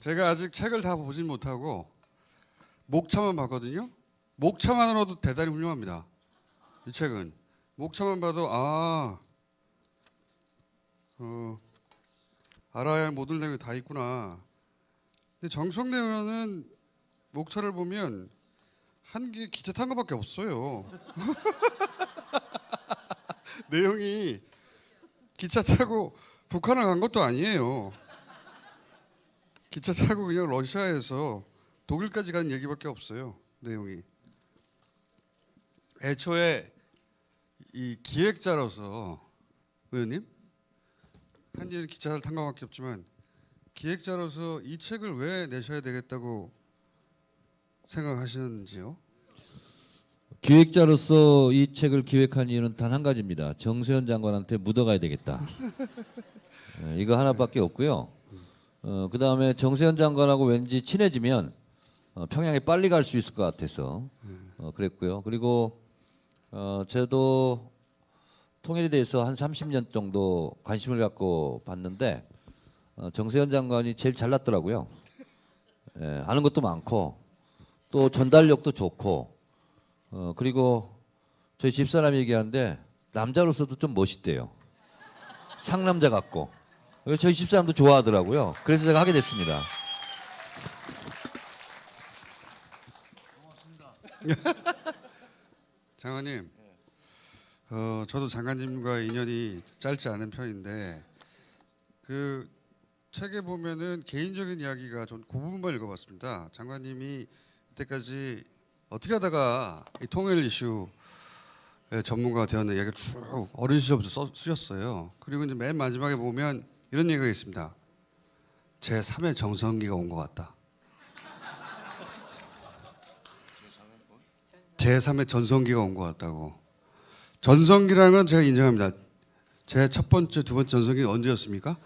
제가 아직 책을 다 보진 못하고 목차만 봤거든요. 목차만으로도 대단히 훌륭합니다. 이 책은 목차만 봐도 알아야 할 모든 내용이 다 있구나. 근데 정청래 의원은 목차를 보면 한 개 기차 탄 것밖에 없어요. 내용이 기차 타고 북한을 간 것도 아니에요. 기차 타고 그냥 러시아에서 독일까지 간 얘기밖에 없어요. 내용이. 애초에 이 기획자로서 의원님 한일 기차를 탄 것밖에 없지만 기획자로서 이 책을 왜 내셔야 되겠다고 생각하시는지요? 기획자로서 이 책을 기획한 이유는 단 한 가지입니다. 정세현 장관한테 묻어가야 되겠다. 이거 하나밖에 없고요. 그 다음에 정세현 장관하고 왠지 친해지면 평양에 빨리 갈 수 있을 것 같아서 그랬고요. 그리고 저도 통일에 대해서 한 30년 정도 관심을 갖고 봤는데 정세현 장관이 제일 잘났더라고요. 아는 것도 많고 또 전달력도 좋고 그리고 저희 집사람이 얘기하는데 남자로서도 좀 멋있대요. 상남자 같고. 저희 집사람도 좋아하더라고요. 그래서 제가 하게 됐습니다. 장관님, 저도 장관님과 인연이 짧지 않은 편인데 그 책에 보면은 개인적인 이야기가 전 그 부분만 읽어봤습니다. 장관님이 이때까지 어떻게 하다가 이 통일 이슈의 전문가가 되었나 이야기를 쭉 어린 시절부터 쓰셨어요. 그리고 이제 맨 마지막에 보면 이런 얘기가 있습니다. 제3의 전성기가 온 것 같다. 제3의 전성기가 온 것 같다고. 전성기라는 건 제가 인정합니다. 제 첫 번째, 두 번째 전성기는 언제였습니까?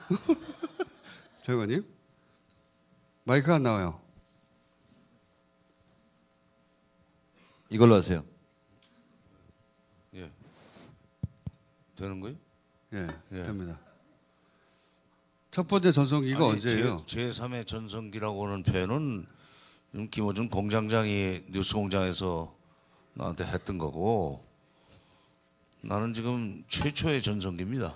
장관님? 마이크 안 나와요. 이걸로 하세요. 예. 되는 거예요? 예, 예. 됩니다. 첫 번째 전성기가 언제예요? 제3의 전성기라고 하는 표현은 김어준 공장장이 뉴스공장에서 나한테 했던 거고 나는 지금 최초의 전성기입니다.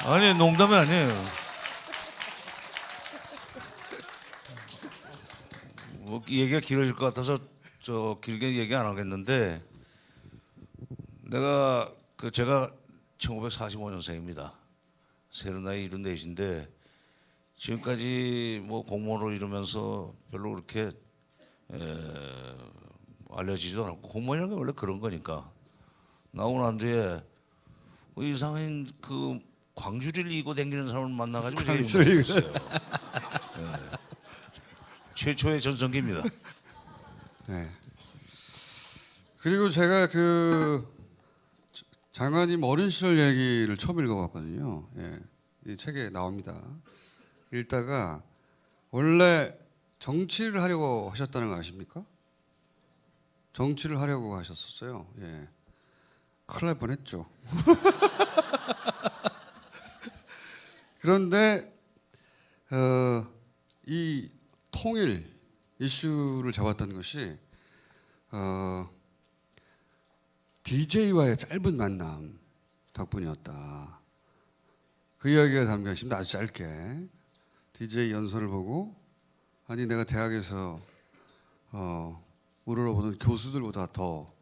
아니 농담이 아니에요. 뭐 얘기가 길어질 것 같아서 저 길게 얘기 안 하겠는데 제가 1945년생입니다. 세른 나이 74인데 지금까지 뭐 공무원으로 이러면서 별로 그렇게 알려지지도 않았고 공무원이라는 게 원래 그런 거니까 나오고 난 뒤에 이상한 그 광주리를 이고 다니는 사람을 만나가지고 제가 욕먹었어요. 최초의 전성기입니다. 네. 그리고 제가 그 장관님 어린 시절 얘기를 처음 읽어봤거든요. 예. 이 책에 나옵니다. 읽다가 원래 정치를 하려고 하셨다는 거 아십니까? 정치를 하려고 하셨었어요. 예. 큰일 날 뻔했죠. 그런데 이 통일 이슈를 잡았던 것이 DJ와의 짧은 만남 덕분이었다. 그 이야기가 담겨 있습니다. 아주 짧게. DJ 연설을 보고 아니 내가 대학에서 우러러보던 교수들보다 더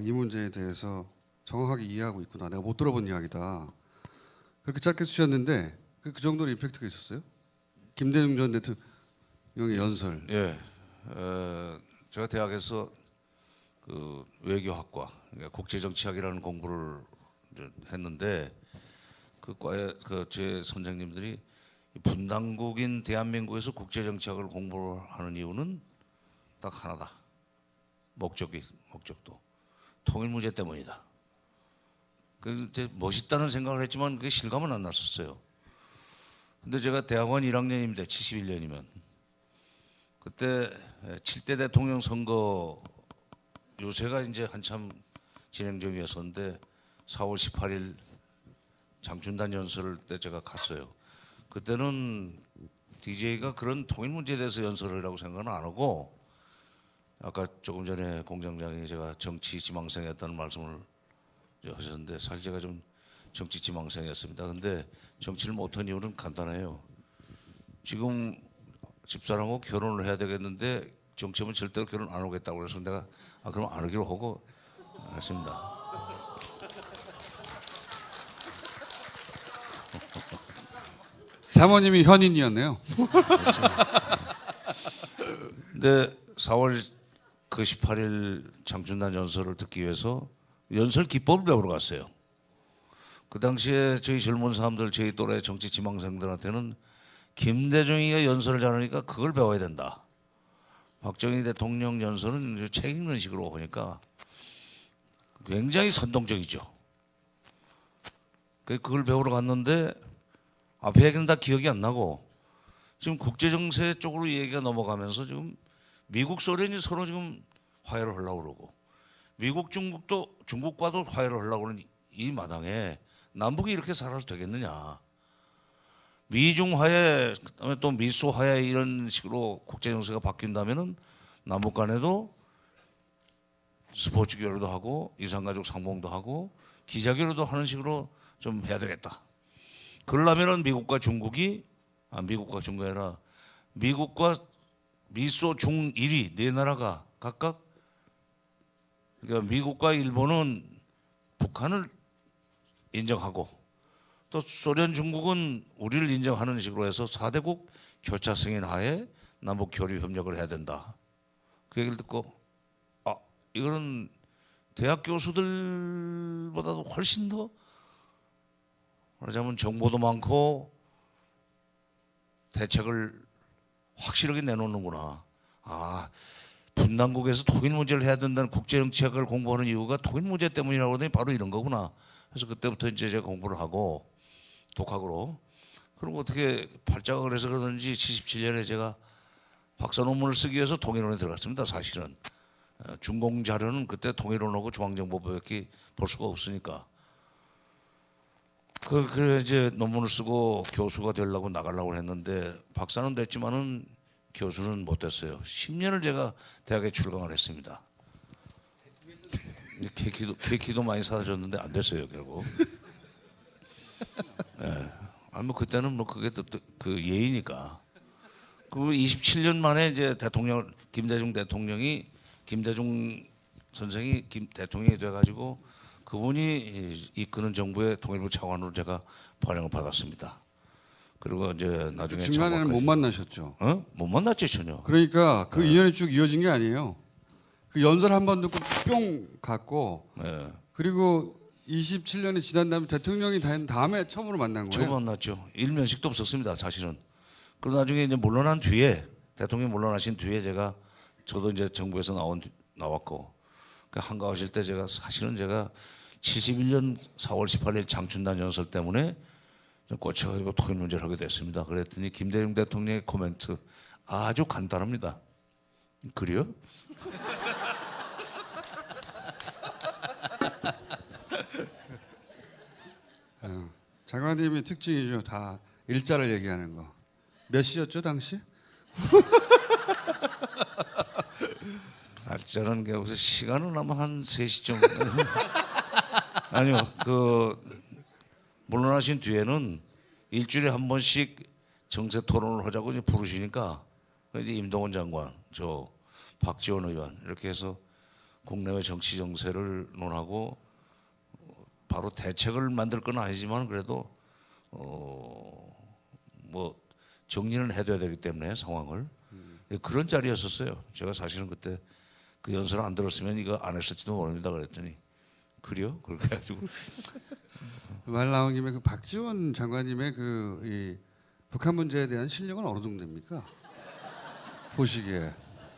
이 문제에 대해서 정확하게 이해하고 있구나. 내가 못 들어본 이야기다. 그렇게 짧게 쓰셨는데 그 정도로 임팩트가 있었어요? 김대중 전 대통령의 연설. 예, 제가 대학에서 그 외교학과, 그러니까 국제정치학이라는 공부를 이제 했는데 그 과에 제 선생님들이 분단국인 대한민국에서 국제정치학을 공부하는 이유는 딱 하나다. 목적도 통일 문제 때문이다. 그때 멋있다는 생각을 했지만 그게 실감은 안 났었어요. 근데 제가 대학원 1학년입니다. 71년이면. 그때 7대 대통령 선거 요새가 이제 한참 진행 중이었었는데 4월 18일 장춘단 연설 때 제가 갔어요. 그때는 DJ가 그런 통일 문제에 대해서 연설을 하라고 생각은 안 하고, 아까 조금 전에 공장장이 제가 정치 지망생이었다는 말씀을 하셨는데 사실 제가 좀 정치 지망생이었습니다. 근데 정치를 못한 이유는 간단해요. 지금 집사람하고 결혼을 해야 되겠는데 정치하면 절대로 결혼 안 하겠다고 그래서 내가 그럼 안 하기로 하고 했습니다. 사모님이 현인이었네요. 근데 4월 그 18일 장춘단 연설을 듣기 위해서 연설 기법을 배우러 갔어요. 그 당시에 저희 젊은 사람들, 저희 또래 정치 지망생들한테는 김대중이가 연설을 잘하니까 그걸 배워야 된다. 박정희 대통령 연설은 책 읽는 식으로 하니까 굉장히 선동적이죠. 그걸 배우러 갔는데 앞에 얘기는 다 기억이 안 나고 지금 국제정세 쪽으로 얘기가 넘어가면서 지금 미국 소련이 서로 지금 화해를 하려고 그러고 미국 중국과도 화해를 하려고 그러는 이 마당에 남북이 이렇게 살아도 되겠느냐. 미중 화해, 그다음에 또 미소 화해 이런 식으로 국제 정세가 바뀐다면은 남북 간에도 스포츠 교류도 하고 이산가족 상봉도 하고 기자 교류도 하는 식으로 좀 해야 되겠다. 그러려면은 미국과 중국이 아니라 미국과 미소 중일이 네 나라가 각각, 그러니까 미국과 일본은 북한을 인정하고 또 소련 중국은 우리를 인정하는 식으로 해서 4대국 교차 승인 하에 남북 교류 협력을 해야 된다. 그 얘기를 듣고 이거는 대학 교수들보다도 훨씬 더 말하자면 정보도 많고 대책을 확실하게 내놓는구나. 분단국에서 통일 문제를 해야 된다는 국제정치학을 공부하는 이유가 통일 문제 때문이라고 하더니 바로 이런 거구나. 그래서 그때부터 이제 제가 공부를 하고 독학으로, 그리고 어떻게 발작을 해서 그러는지 77년에 제가 박사 논문을 쓰기 위해서 통일원에 들어갔습니다. 사실은 준공 자료는 그때 통일원하고 중앙정보부밖에 볼 수가 없으니까. 그래 이제 논문을 쓰고 교수가 되려고 나가려고 했는데 박사는 됐지만은 교수는 못 됐어요. 10년을 제가 대학에 출강을 했습니다. 케이크도 많이 사다 줬는데 안 됐어요 결국. 뭐 그때는 뭐 그게 그 예의니까. 그 27년 만에 이제 김대중 선생이 대통령이 돼가지고 그분이 이끄는 정부의 통일부 차관으로 제가 발령을 받았습니다. 그리고 이제 나중에 중간에는 못 만나셨죠? 못 만났지 전혀. 그러니까 그 인연이 쭉 이어진 게 아니에요. 그 연설 한 번 듣고 뿅 갔고, 그리고 27년이 지난 다음에 대통령이 된 다음에 처음으로 만난 거예요. 처음 만났죠. 일면식도 없었습니다, 사실은. 그리고 나중에 이제 물러난 뒤에, 대통령이 물러나신 뒤에 저도 이제 정부에서 나왔고, 한가하실 때 제가 71년 4월 18일 장춘단 연설 때문에 꽂혀가지고 통일 문제를 하게 됐습니다. 그랬더니 김대중 대통령의 코멘트 아주 간단합니다. 그래요? 장관님의 특징이죠. 다 일자를 얘기하는 거. 몇 시였죠 당시? 날짜는 게 무슨 시간은 아마 한 3시쯤. 아니요, 물러나신 뒤에는 일주일에 한 번씩 정세 토론을 하자고 이제 부르시니까 이제 임동원 장관, 저 박지원 의원 이렇게 해서 국내외 정치 정세를 논하고 바로 대책을 만들 건 아니지만 그래도 뭐 정리는 해둬야 되기 때문에 상황을 그런 자리였었어요. 제가 사실은 그때 그 연설을 안 들었으면 이거 안 했을지도 모릅니다. 그랬더니 그래요? 그렇게 해가지고 말 나온 김에 그 박지원 장관님의 이 북한 문제에 대한 실력은 어느 정도 됩니까? 보시기에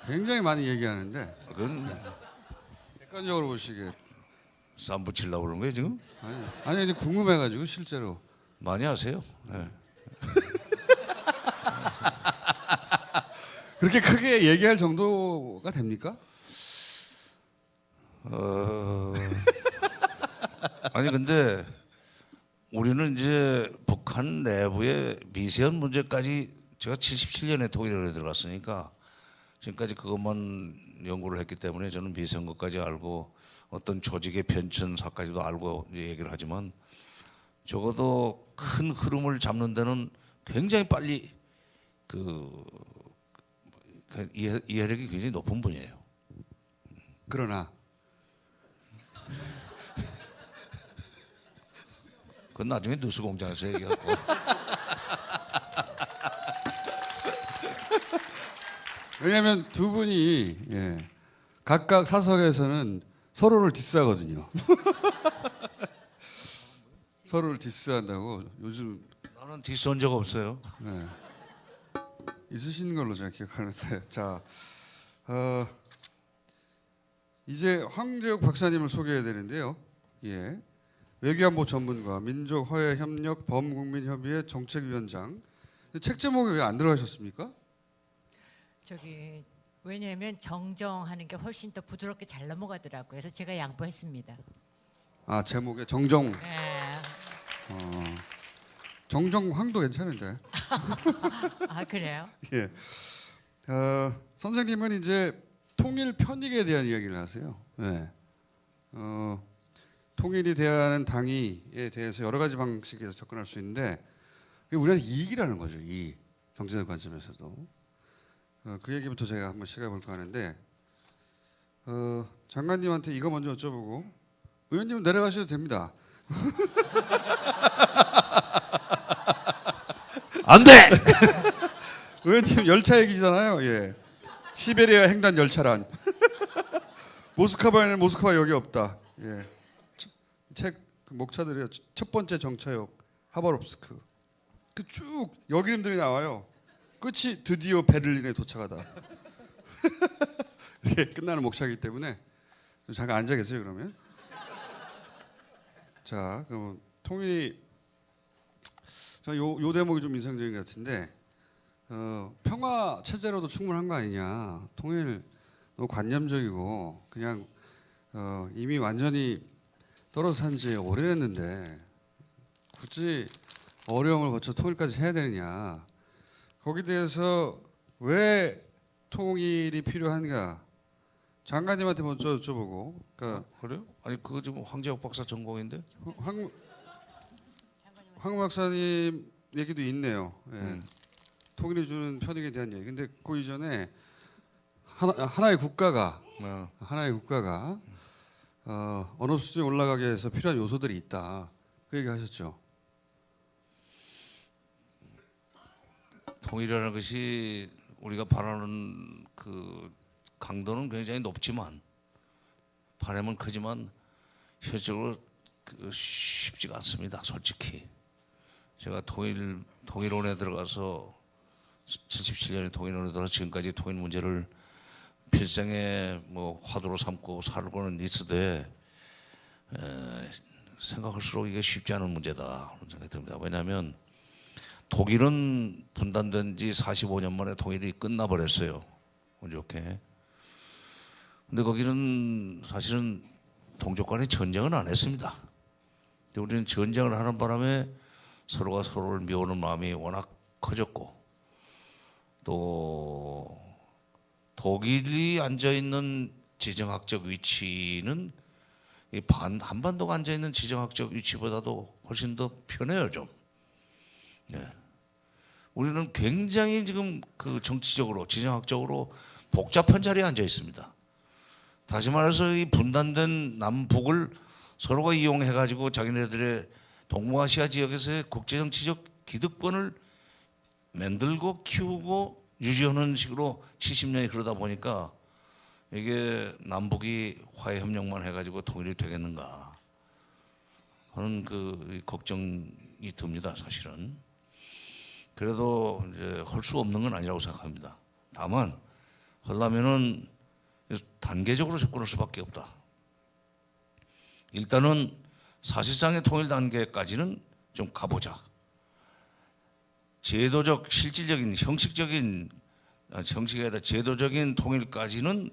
굉장히 많이 얘기하는데 그건 객관적으로 보시기에 쌈 붙이려고 그러는 거예요 지금? 아니 이제 궁금해가지고 실제로 많이 하세요. 네. 그렇게 크게 얘기할 정도가 됩니까? 아니 근데 우리는 이제 북한 내부의 미세한 문제까지 제가 77년에 통일연에 들어갔으니까 지금까지 그것만 연구를 했기 때문에 저는 미세한 것까지 알고 어떤 조직의 변천사까지도 알고 이제 얘기를 하지만 적어도 큰 흐름을 잡는 데는 굉장히 빨리 이해력이 굉장히 높은 분이에요. 그러나 그건 나중에 뉴스공장에서 얘기하고. 왜냐하면 두 분이 각각 사석에서는 서로를 디스하거든요. 서로를 디스한다고 요즘 나는 디스한 적 없어요. 있으신 걸로 제가 기억하는데 자 이제 황재욱 박사님을 소개해야 되는데요. 예. 외교안보 전문가, 민족화해협력 범국민협의회 정책위원장. 책 제목이 왜 안 들어가셨습니까? 왜냐하면 정정하는 게 훨씬 더 부드럽게 잘 넘어가더라고요. 그래서 제가 양보했습니다. 아 제목에 정정. 네. 정정황도 괜찮은데. 아 그래요? 예. 선생님은 이제 통일 편익에 대한 이야기를 하세요. 예. 통일이 대하는 당위에 대해서 여러 가지 방식에서 접근할 수 있는데 우리한테 이익이라는 거죠. 이 경제적 관점에서도. 그 얘기부터 제가 한번 시작해 볼까 하는데 장관님한테 이거 먼저 여쭤보고 의원님은 내려가셔도 됩니다. 안 돼! 의원님 열차 얘기잖아요. 예. 시베리아 횡단 열차란. 모스크바에는 모스크바 역이 없다. 예. 책 목차들이요. 첫 번째 정차역 하바롭스크. 그 쭉 역 이름들이 나와요. 끝이 드디어 베를린에 도착하다. 이렇게 끝나는 목차이기 때문에 좀 잠깐 앉아 계세요 그러면. 자, 그럼 통일이 요 대목이 좀 인상적인 것 같은데 평화 체제로도 충분한 거 아니냐. 통일 너무 관념적이고 그냥 이미 완전히 떨어져 산 지 오래됐는데 굳이 어려움을 거쳐 통일까지 해야 되느냐. 거기에 대해서 왜 통일이 필요한가. 장관님한테 먼저 여쭤보고. 그러니까 그래요? 아니 그거 지금 황재욱 박사 전공인데? 황 박사님 얘기도 있네요. 예. 통일이 주는 편익에 대한 얘기. 근데 그 이전에 하나의 국가가 어느 수준에 올라가게 해서 필요한 요소들이 있다. 그 얘기 하셨죠. 통일이라는 것이 우리가 바라는 그 강도는 굉장히 높지만 바람은 크지만 현실적으로 쉽지가 않습니다. 솔직히 제가 통일원에 들어가서 77년에 통일원에 들어서 지금까지 통일 문제를 필생의 뭐 화두로 삼고 살고는 있으되 생각할수록 이게 쉽지 않은 문제다 그런 생각이 듭니다. 왜냐하면 독일은 분단된 지 45년 만에 통일이 끝나버렸어요. 운 좋게. 근데 거기는 사실은 동족 간에 전쟁은 안 했습니다. 근데 우리는 전쟁을 하는 바람에 서로가 서로를 미워하는 마음이 워낙 커졌고 또 독일이 앉아있는 지정학적 위치는 이 한반도가 앉아있는 지정학적 위치보다도 훨씬 더 편해요 좀. 네. 우리는 굉장히 지금 그 정치적으로 지정학적으로 복잡한 자리에 앉아 있습니다. 다시 말해서 이 분단된 남북을 서로가 이용해 가지고 자기네들의 동북아시아 지역에서의 국제정치적 기득권을 만들고 키우고 유지하는 식으로 70년이 그러다 보니까 이게 남북이 화해협력만 해가지고 통일이 되겠는가 하는 그 걱정이 듭니다 사실은. 그래도 이제 할 수 없는 건 아니라고 생각합니다. 다만 하려면은 단계적으로 접근할 수밖에 없다. 일단은 사실상의 통일 단계까지는 좀 가보자. 제도적, 실질적인, 형식적인 정치가 아니라 제도적인 통일까지는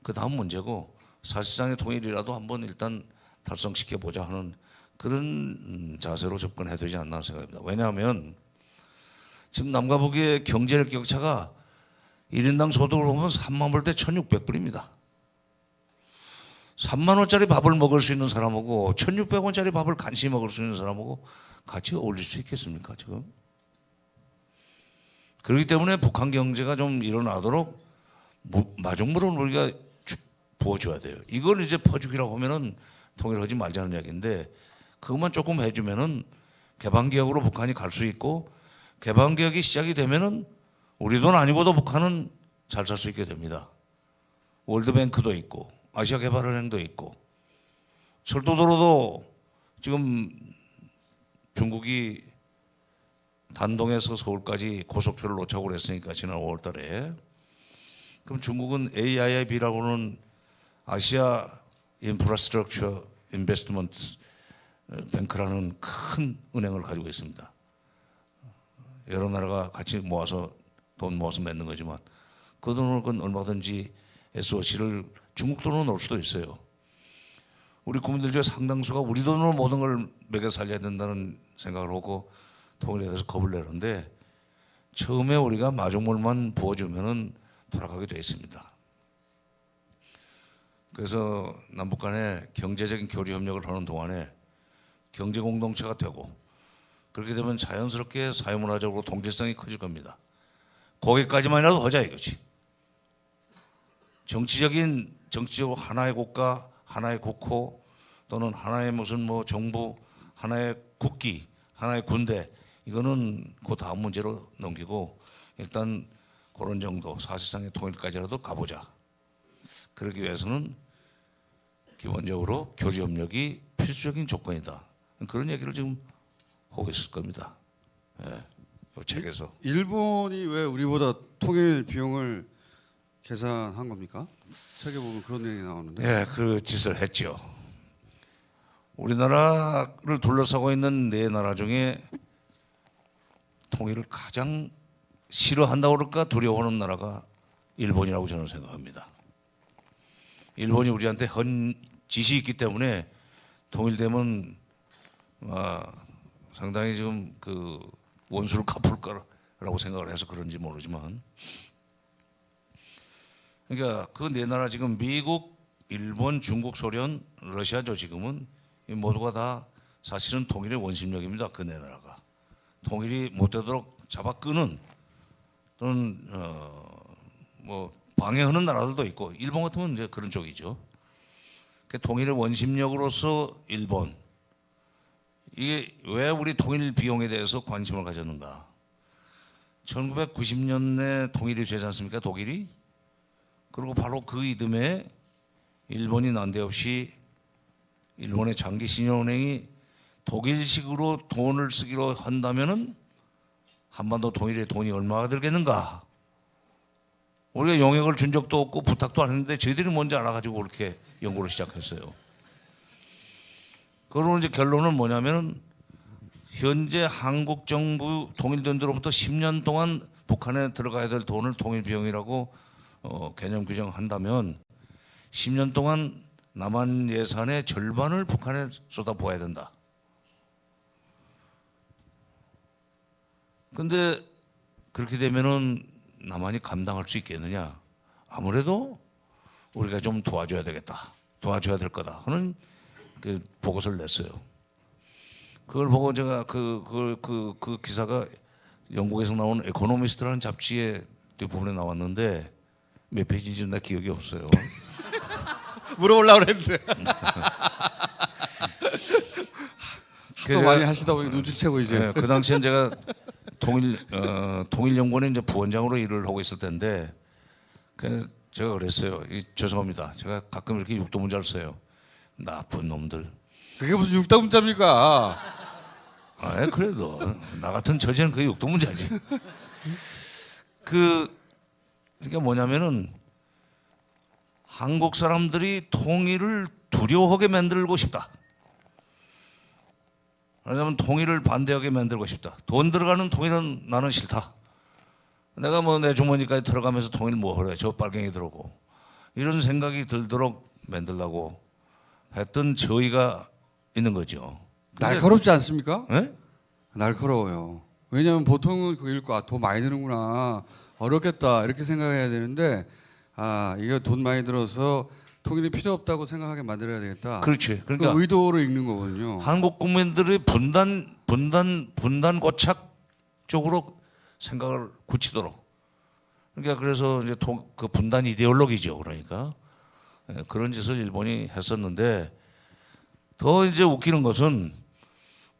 그 다음 문제고 사실상의 통일이라도 한번 일단 달성시켜 보자 하는 그런 자세로 접근해야 되지 않나 생각합니다. 왜냐하면 지금 남과 북의 경제력 격차가 1인당 소득을 보면 3만 불 대 1,600불입니다. 3만 원짜리 밥을 먹을 수 있는 사람하고 1,600원짜리 밥을 간신히 먹을 수 있는 사람하고 같이 어울릴 수 있겠습니까 지금? 그렇기 때문에 북한 경제가 좀 일어나도록 마중물을 우리가 부어줘야 돼요. 이걸 이제 퍼주기라고 하면은 통일하지 말자는 이야기인데 그것만 조금 해주면은 개방개혁으로 북한이 갈 수 있고 개방개혁이 시작이 되면은 우리 돈 아니고도 북한은 잘 살 수 있게 됩니다. 월드뱅크도 있고 아시아개발은행도 있고 철도도로도 지금 중국이 단동에서 서울까지 고속도로를 놓자고 그랬으니까 지난 5월 달에 그럼 중국은 AIIB라고 하는 아시아 인프라스트럭처 인베스트먼트 뱅크라는 큰 은행을 가지고 있습니다. 여러 나라가 같이 모아서 돈 모아서 맺는 거지만 그 돈은 얼마든지 SOC를 중국 돈으로 넣을 수도 있어요. 우리 국민들 중에 상당수가 우리 돈으로 모든 걸 먹여 살려야 된다는 생각을 하고 통일에 대해서 겁을 내는데 처음에 우리가 마중물만 부어주면은 돌아가게 돼 있습니다. 그래서 남북 간에 경제적인 교류 협력을 하는 동안에 경제 공동체가 되고 그렇게 되면 자연스럽게 사회문화적으로 동질성이 커질 겁니다. 거기까지만이라도 하자 이거지. 정치적으로 하나의 국가, 하나의 국호 또는 하나의 무슨 뭐 정부, 하나의 국기, 하나의 군대 이거는 그 다음 문제로 넘기고 일단 그런 정도 사실상의 통일까지라도 가보자. 그러기 위해서는 기본적으로 교류 협력이 필수적인 조건이다. 그런 얘기를 지금 하고 있을 겁니다. 예, 이 책에서. 일본이 왜 우리보다 통일 비용을 계산한 겁니까? 책에 보면 그런 얘기 나오는데. 예, 그 짓을 했죠. 우리나라를 둘러싸고 있는 네 나라 중에 통일을 가장 싫어한다고 그럴까 두려워하는 나라가 일본이라고 저는 생각합니다. 일본이 우리한테 헌 짓이 있기 때문에 통일되면 상당히 지금 그 원수를 갚을 거라고 생각을 해서 그런지 모르지만 그러니까 그 네 나라 지금 미국, 일본, 중국, 소련, 러시아죠 지금은 이 모두가 다 사실은 통일의 원심력입니다. 그 네 나라가 통일이 못되도록 잡아 끄는 또는 뭐 방해하는 나라들도 있고 일본 같으면 이제 그런 쪽이죠. 그 통일의 원심력으로서 일본 이게 왜 우리 통일 비용에 대해서 관심을 가졌는가? 1990년에 통일이 되지 않습니까? 독일이? 그리고 바로 그 이듬해 일본이 난데없이 일본의 장기 신용은행이 독일식으로 돈을 쓰기로 한다면은 한반도 통일에 돈이 얼마가 들겠는가? 우리가 용역을 준 적도 없고 부탁도 안 했는데 저희들이 먼저 알아가지고 그렇게 연구를 시작했어요. 그러면 이제 결론은 뭐냐면은 현재 한국 정부 통일된으로부터 10년 동안 북한에 들어가야 될 돈을 통일 비용이라고 개념 규정한다면 10년 동안 남한 예산의 절반을 북한에 쏟아부어야 된다. 근데 그렇게 되면은 남한이 감당할 수 있겠느냐? 아무래도 우리가 좀 도와줘야 되겠다. 도와줘야 될 거다. 하는 그 보고서를 냈어요. 그걸 보고 제가 그 기사가 영국에서 나온 에코노미스트라는 잡지의 뒷부분에 나왔는데 몇 페이지인지 나 기억이 없어요. 물어보려고 그랬는데. 그래서 또 많이 하시다 보니 눈치채고 이제. 네, 그 당시엔 제가 통일연구원의 이제 부원장으로 일을 하고 있을 때인데 제가 그랬어요. 죄송합니다. 제가 가끔 이렇게 육도문자를 써요. 나쁜 놈들. 그게 무슨 육다문자입니까? 그래도 나 같은 처지는 그게 육도문자지. 그러니까 뭐냐면은 한국 사람들이 통일을 두려워하게 만들고 싶다. 왜냐하면 통일을 반대하게 만들고 싶다. 돈 들어가는 통일은 나는 싫다. 내가 뭐 내 주머니까지 들어가면서 통일 뭐 하래. 저 빨갱이 들어오고. 이런 생각이 들도록 만들려고 했던 저희가 있는 거죠. 날카롭지 않습니까? 예? 날카로워요. 왜냐하면 보통은 그거 읽고 돈 많이 드는구나 어렵겠다 이렇게 생각해야 되는데 이거 돈 많이 들어서 통일이 필요 없다고 생각하게 만들어야 되겠다. 그렇지. 그 그러니까 의도로 읽는 거거든요. 한국 국민들의 분단 고착 쪽으로 생각을 굳히도록. 그러니까 그래서 이제 그 분단 이데올로기죠. 그러니까 그런 짓을 일본이 했었는데 더 이제 웃기는 것은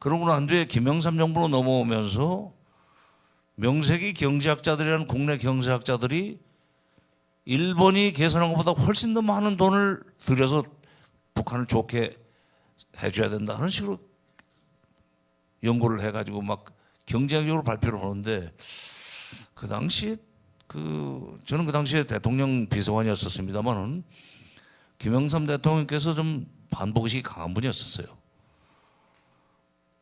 그러고 난 뒤에 김영삼 정부로 넘어오면서 명색이 경제학자들이라는 국내 경제학자들이 일본이 계산한 것보다 훨씬 더 많은 돈을 들여서 북한을 좋게 해줘야 된다는 식으로 연구를 해가지고 막 경제학적으로 발표를 하는데 그 당시 저는 그 당시에 대통령 비서관이었었습니다만은 김영삼 대통령께서 좀 반복의식이 강한 분이었었어요.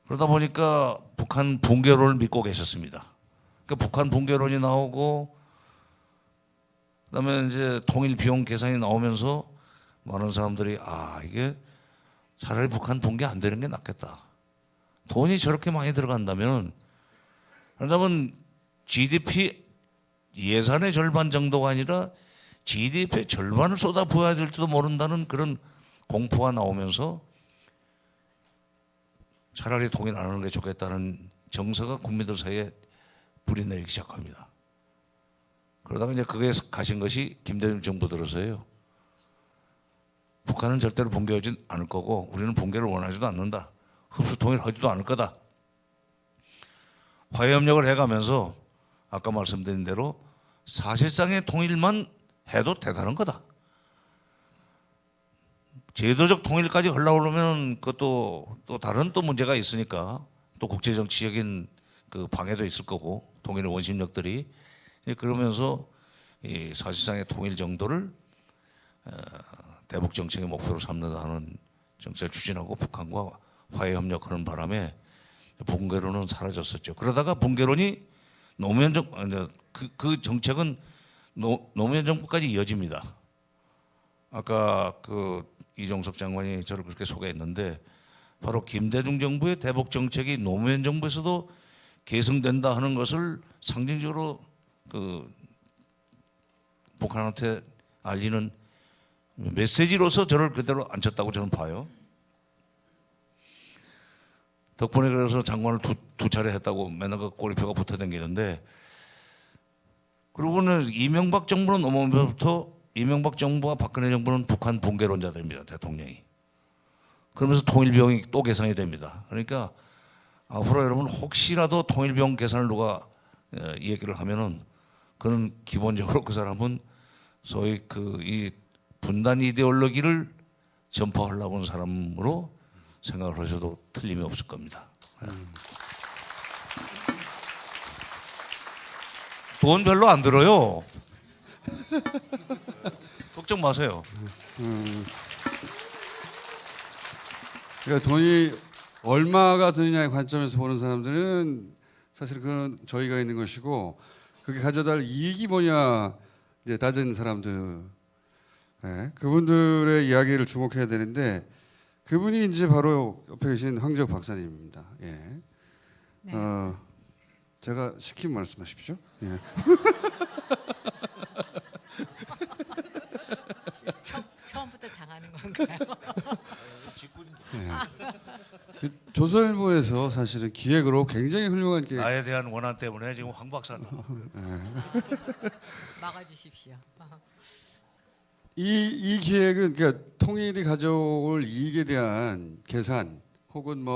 그러다 보니까 북한 붕괴론을 믿고 계셨습니다. 그러니까 북한 붕괴론이 나오고 그다음에 이제 통일 비용 계산이 나오면서 많은 사람들이 이게 차라리 북한 붕괴 안 되는 게 낫겠다. 돈이 저렇게 많이 들어간다면 그러면 GDP 예산의 절반 정도가 아니라 GDP의 절반을 쏟아 부어야 될지도 모른다는 그런 공포가 나오면서 차라리 통일 안 하는 게 좋겠다는 정서가 국민들 사이에 불이 내리기 시작합니다. 그러다가 이제 그게 가신 것이 김대중 정부 들어서예요. 북한은 절대로 붕괴하지 않을 거고 우리는 붕괴를 원하지도 않는다. 흡수 통일하지도 않을 거다. 화해협력을 해가면서 아까 말씀드린 대로 사실상의 통일만 해도 대단한 거다. 제도적 통일까지 하려고 그러면 그것도 또 다른 또 문제가 있으니까 또 국제정치적인 그 방해도 있을 거고 통일의 원심력들이 그러면서 이 사실상의 통일 정도를 대북 정책의 목표로 삼는다 하는 정책을 추진하고 북한과 화해 협력하는 바람에 붕괴론은 사라졌었죠. 그러다가 붕괴론이 노무현 그 정책은 노무현 정부까지 이어집니다. 아까 이종석 장관이 저를 그렇게 소개했는데 바로 김대중 정부의 대북 정책이 노무현 정부에서도 계승된다 하는 것을 상징적으로 북한한테 알리는 메시지로서 저를 그대로 앉혔다고 저는 봐요. 덕분에 그래서 장관을 두 차례 했다고 맨날 그 꼬리표가 붙어 다니는데 그러고는 이명박 정부로 넘어오면서부터 이명박 정부와 박근혜 정부는 북한 붕괴론자들입니다. 대통령이. 그러면서 통일비용이 또 계산이 됩니다. 그러니까 앞으로 여러분 혹시라도 통일비용 계산을 누가 이 얘기를 하면은 그는 기본적으로 그 사람은 소위 이 분단 이데올로기를 전파하려고 하는 사람으로 생각을 하셔도 틀림이 없을 겁니다. 돈 별로 안 들어요. 걱정 마세요. 그러니까 돈이 얼마가 드느냐의 관점에서 보는 사람들은 사실 그건 저희가 있는 것이고 그게 가져다 할 이익이 뭐냐 이제 따지는 사람들 그분들의 이야기를 주목해야 되는데 그분이 이제 바로 옆에 계신 황재욱 박사님입니다. 예. 네. 제가 시킨 말씀하십시오. 예. 처음부터 당하는 건가요? 예. 조선일보에서 사실은 기획으로 굉장히 훌륭한 나에 대한 원한 때문에 지금 황 박사는 막아주십시오. 이 기획은 그러니까 통일이 가져올 이익에 대한 계산 혹은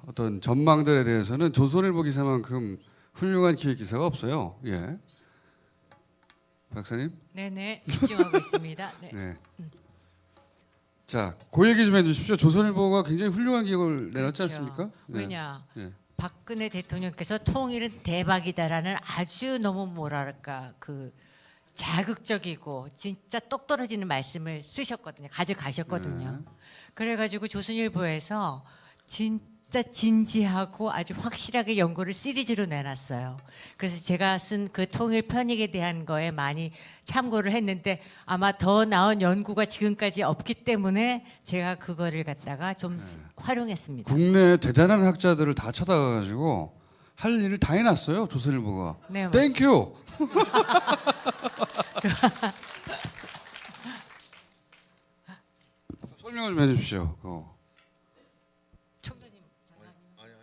어떤 전망들에 대해서는 조선일보 기사만큼 훌륭한 기획 기사가 없어요. 예. 박사님? 네네 집중하고 있습니다. 네. 네. 자, 그 얘기 좀 해주십시오. 조선일보가 굉장히 훌륭한 기획을 내놨지 그렇죠. 않습니까? 네. 왜냐 네. 박근혜 대통령께서 통일은 대박이다라는 아주 너무 뭐랄까 자극적이고 진짜 똑 떨어지는 말씀을 쓰셨거든요. 가져가셨거든요. 그래가지고 조선일보에서 진짜 진지하고 아주 확실하게 연구를 시리즈로 내놨어요. 그래서 제가 쓴 그 통일 편익에 대한 거에 많이 참고를 했는데 아마 더 나은 연구가 지금까지 없기 때문에 제가 그거를 갖다가 좀 활용했습니다. 국내 대단한 학자들을 다 찾아가가지고 할 일을 다 해놨어요. 조선일보가. 네, 땡큐. 설명을 좀 해주십시오. 그거. 총장님,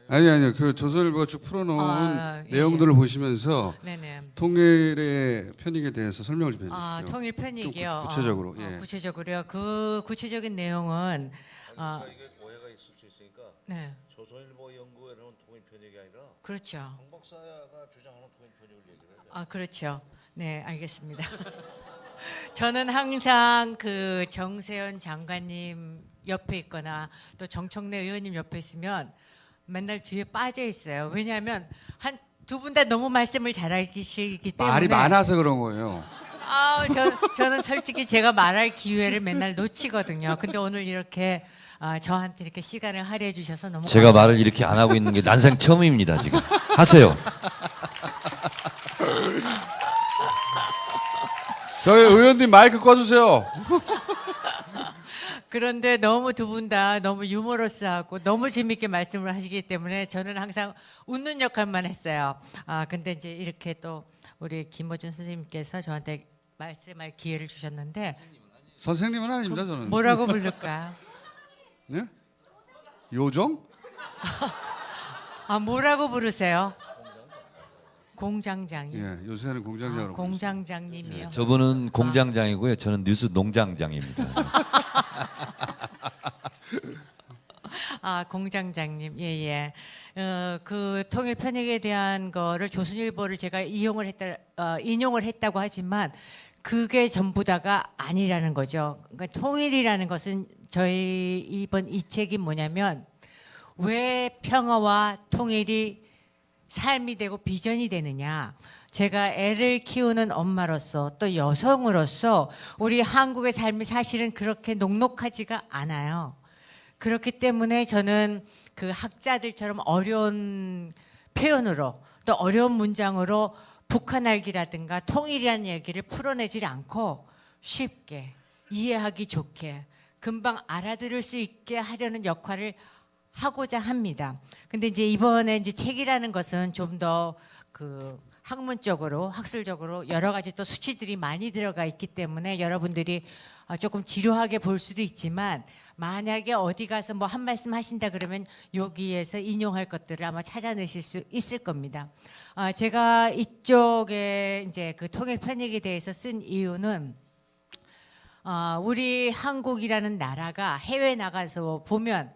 아니요. 그 조선일보가 쭉 풀어놓은 예. 내용들을 보시면서 네네. 통일의 편익에 대해서 설명을 좀 해주십시오. 아, 통일 편익이요. 좀 구체적으로. 예. 구체적으로요. 그 구체적인 내용은 이게 오해가 있을 수 있으니까 네, 조선일보 연구에 나온 통일 편익이 아니라 그렇죠. 황 박사가 주장하는 통일 편익을 얘기를 해야 돼. 아, 그렇죠. 네, 알겠습니다. 저는 항상 그 정세현 장관님 옆에 있거나 또 정청래 의원님 옆에 있으면 맨날 뒤에 빠져 있어요. 왜냐하면 한 두 분 다 너무 말씀을 잘하시기 때문에 말이 많아서 그런 거예요. 저는 솔직히 제가 말할 기회를 맨날 놓치거든요. 근데 오늘 이렇게 저한테 이렇게 시간을 할애해 주셔서 너무 제가 감사합니다. 말을 이렇게 안 하고 있는 게 난생 처음입니다. 지금 하세요. 저희 의원님 마이크 꺼주세요. 그런데 너무 두 분 다 너무 유머러스하고 너무 재밌게 말씀을 하시기 때문에 저는 항상 웃는 역할만 했어요. 근데 이제 이렇게 또 우리 김어준 선생님께서 저한테 말씀할 기회를 주셨는데 선생님은 아닙니다. 저는. 뭐라고 부를까? 네? 요정? 뭐라고 부르세요? 공장장님. 예, 요새는 공장장으로. 공장장님이요. 저분은 공장장이고요. 저는 뉴스 농장장입니다. 공장장님, 예. 그 통일 편익에 대한 거를 조선일보를 제가 인용을 했다고 하지만 그게 전부 다가 아니라는 거죠. 그러니까 통일이라는 것은 저희 이번 이 책이 뭐냐면 왜 평화와 통일이 삶이 되고 비전이 되느냐. 제가 애를 키우는 엄마로서 또 여성으로서 우리 한국의 삶이 사실은 그렇게 녹록하지가 않아요. 그렇기 때문에 저는 그 학자들처럼 어려운 표현으로 또 어려운 문장으로 북한 알기라든가 통일이라는 얘기를 풀어내질 않고 쉽게 이해하기 좋게 금방 알아들을 수 있게 하려는 역할을 하고자 합니다. 근데 이제 이번에 이제 책이라는 것은 좀 더 그 학문적으로 학술적으로 여러 가지 또 수치들이 많이 들어가 있기 때문에 여러분들이 조금 지루하게 볼 수도 있지만 만약에 어디 가서 뭐 한 말씀 하신다 그러면 여기에서 인용할 것들을 아마 찾아내실 수 있을 겁니다. 제가 이쪽에 이제 그 통일 편익에 대해서 쓴 이유는 우리 한국이라는 나라가 해외 나가서 보면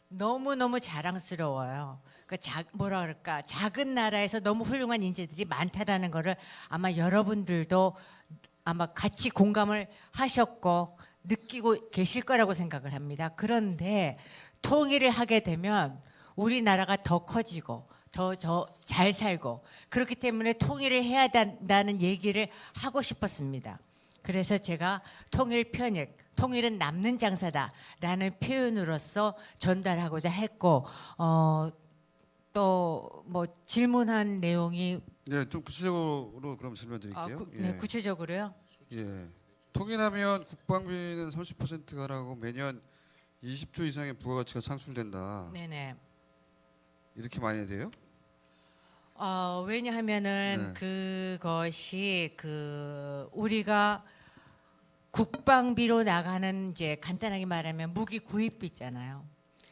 너무너무 자랑스러워요. 뭐라 그럴까, 작은 나라에서 너무 훌륭한 인재들이 많다라는 거를 아마 여러분들도 아마 같이 공감을 하셨고 느끼고 계실 거라고 생각을 합니다. 그런데 통일을 하게 되면 우리나라가 더 커지고 더 잘 살고 그렇기 때문에 통일을 해야 된다는 얘기를 하고 싶었습니다. 그래서 제가 통일 편익, 통일은 남는 장사다라는 표현으로서 전달하고자 했고 또 뭐 질문한 내용이 네, 좀 구체적으로 그럼 질문드릴게요. 네, 구체적으로요. 예. 통일하면 국방비는 30% 가라고 매년 20조 이상의 부가가치가 창출된다. 네네. 이렇게 많이 돼요? 왜냐하면은 네. 그것이 우리가 국방비로 나가는 이제 간단하게 말하면 무기 구입비 있잖아요.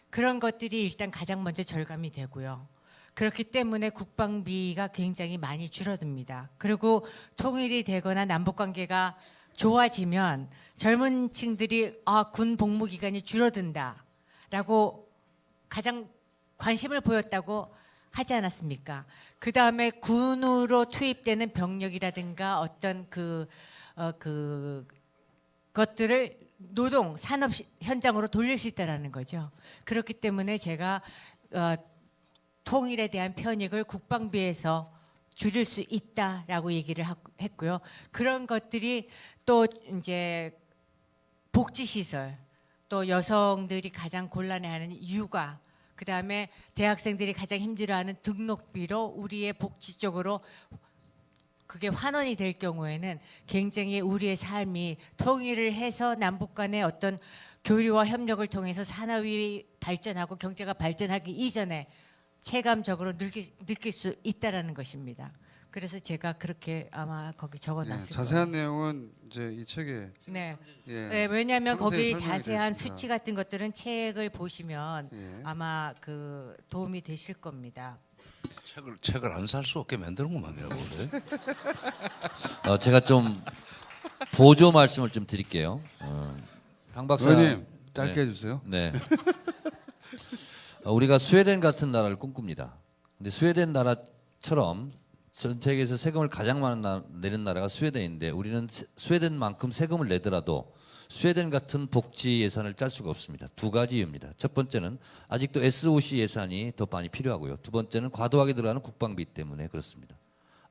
그런 것들이 일단 가장 먼저 절감이 되고요. 그렇기 때문에 국방비가 굉장히 많이 줄어듭니다. 그리고 통일이 되거나 남북관계가 좋아지면 젊은 층들이 군 복무 기간이 줄어든다라고 가장 관심을 보였다고 하지 않았습니까? 그 다음에 군으로 투입되는 병력이라든가 어떤 것들을 노동, 산업 현장으로 돌릴 수 있다라는 거죠. 그렇기 때문에 제가 통일에 대한 편익을 국방비에서 줄일 수 있다라고 얘기를 했고요. 그런 것들이 또 이제 복지시설, 또 여성들이 가장 곤란해하는 육아, 그다음에 대학생들이 가장 힘들어하는 등록비로 우리의 복지 쪽으로 그게 환원이 될 경우에는 굉장히 우리의 삶이 통일을 해서 남북 간의 어떤 교류와 협력을 통해서 산업이 발전하고 경제가 발전하기 이전에 체감적으로 느낄 수 있다라는 것입니다. 그래서 제가 그렇게 아마 거기 적어놨을 거예요. 자세한 내용은 이제 이 책에 네. 예, 네, 왜냐하면 상세히 거기 설명이 자세한 되어 있습니다. 수치 같은 것들은 책을 보시면 예. 아마 그 도움이 되실 겁니다. 책을 안 살 수 없게 만드는구만 내가 원래. 제가 좀 보조 말씀을 좀 드릴게요. 황 박사. 의원님 짧게 네. 해주세요. 네. 우리가 스웨덴 같은 나라를 꿈꿉니다. 근데 스웨덴 나라처럼 전 세계에서 세금을 가장 많이 내는 나라가 스웨덴인데 우리는 스웨덴만큼 세금을 내더라도 스웨덴 같은 복지 예산을 짤 수가 없습니다. 두 가지 이유입니다. 첫 번째는 아직도 SOC 예산이 더 많이 필요하고요. 두 번째는 과도하게 들어가는 국방비 때문에 그렇습니다.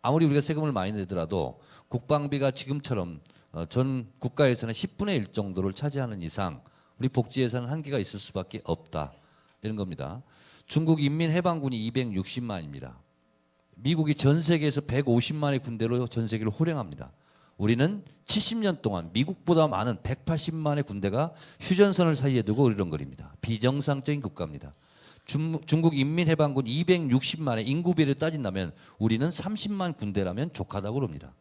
아무리 우리가 세금을 많이 내더라도 국방비가 지금처럼 전 국가 예산의 10분의 1 정도를 차지하는 이상 우리 복지 예산은 한계가 있을 수밖에 없다. 이런 겁니다. 중국 인민해방군이 260만입니다. 미국이 전 세계에서 150만의 군대로 전 세계를 호령합니다. 우리는 70년 동안 미국보다 많은 180만의 군대가 휴전선을 사이에 두고 으르렁거립니다. 비정상적인 국가입니다. 중국 인민해방군 260만의 인구비를 따진다면 우리는 30만 군대라면 족하다고 그럽니다.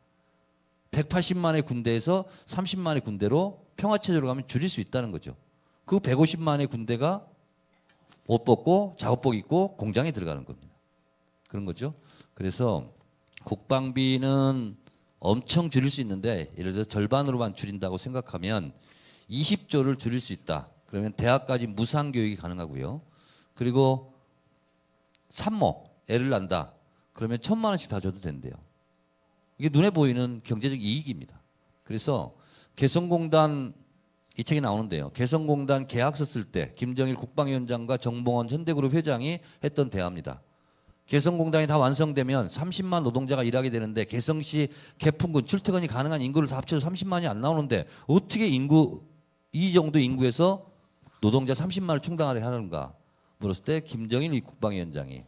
180만의 군대에서 30만의 군대로 평화체제로 가면 줄일 수 있다는 거죠. 그 150만의 군대가 옷 벗고 작업복 입고 공장에 들어가는 겁니다. 그런 거죠. 그래서 국방비는 엄청 줄일 수 있는데 예를 들어서 절반으로만 줄인다고 생각하면 20조를 줄일 수 있다. 그러면 대학까지 무상 교육이 가능하고요. 그리고 산모, 애를 낳는다. 그러면 1,000만 원씩 다 줘도 된대요. 이게 눈에 보이는 경제적 이익입니다. 그래서 개성공단 이 책에 나오는데요. 개성공단 계약서 쓸 때 김정일 국방위원장과 정봉원 현대그룹 회장이 했던 대화입니다. 개성공단이 다 완성되면 30만 노동자가 일하게 되는데 개성시 개풍군 출퇴근이 가능한 인구를 다 합쳐서 30만이 안 나오는데 어떻게 이 정도 인구에서 노동자 30만을 충당하려 하는가 물었을 때 김정일 국방위원장이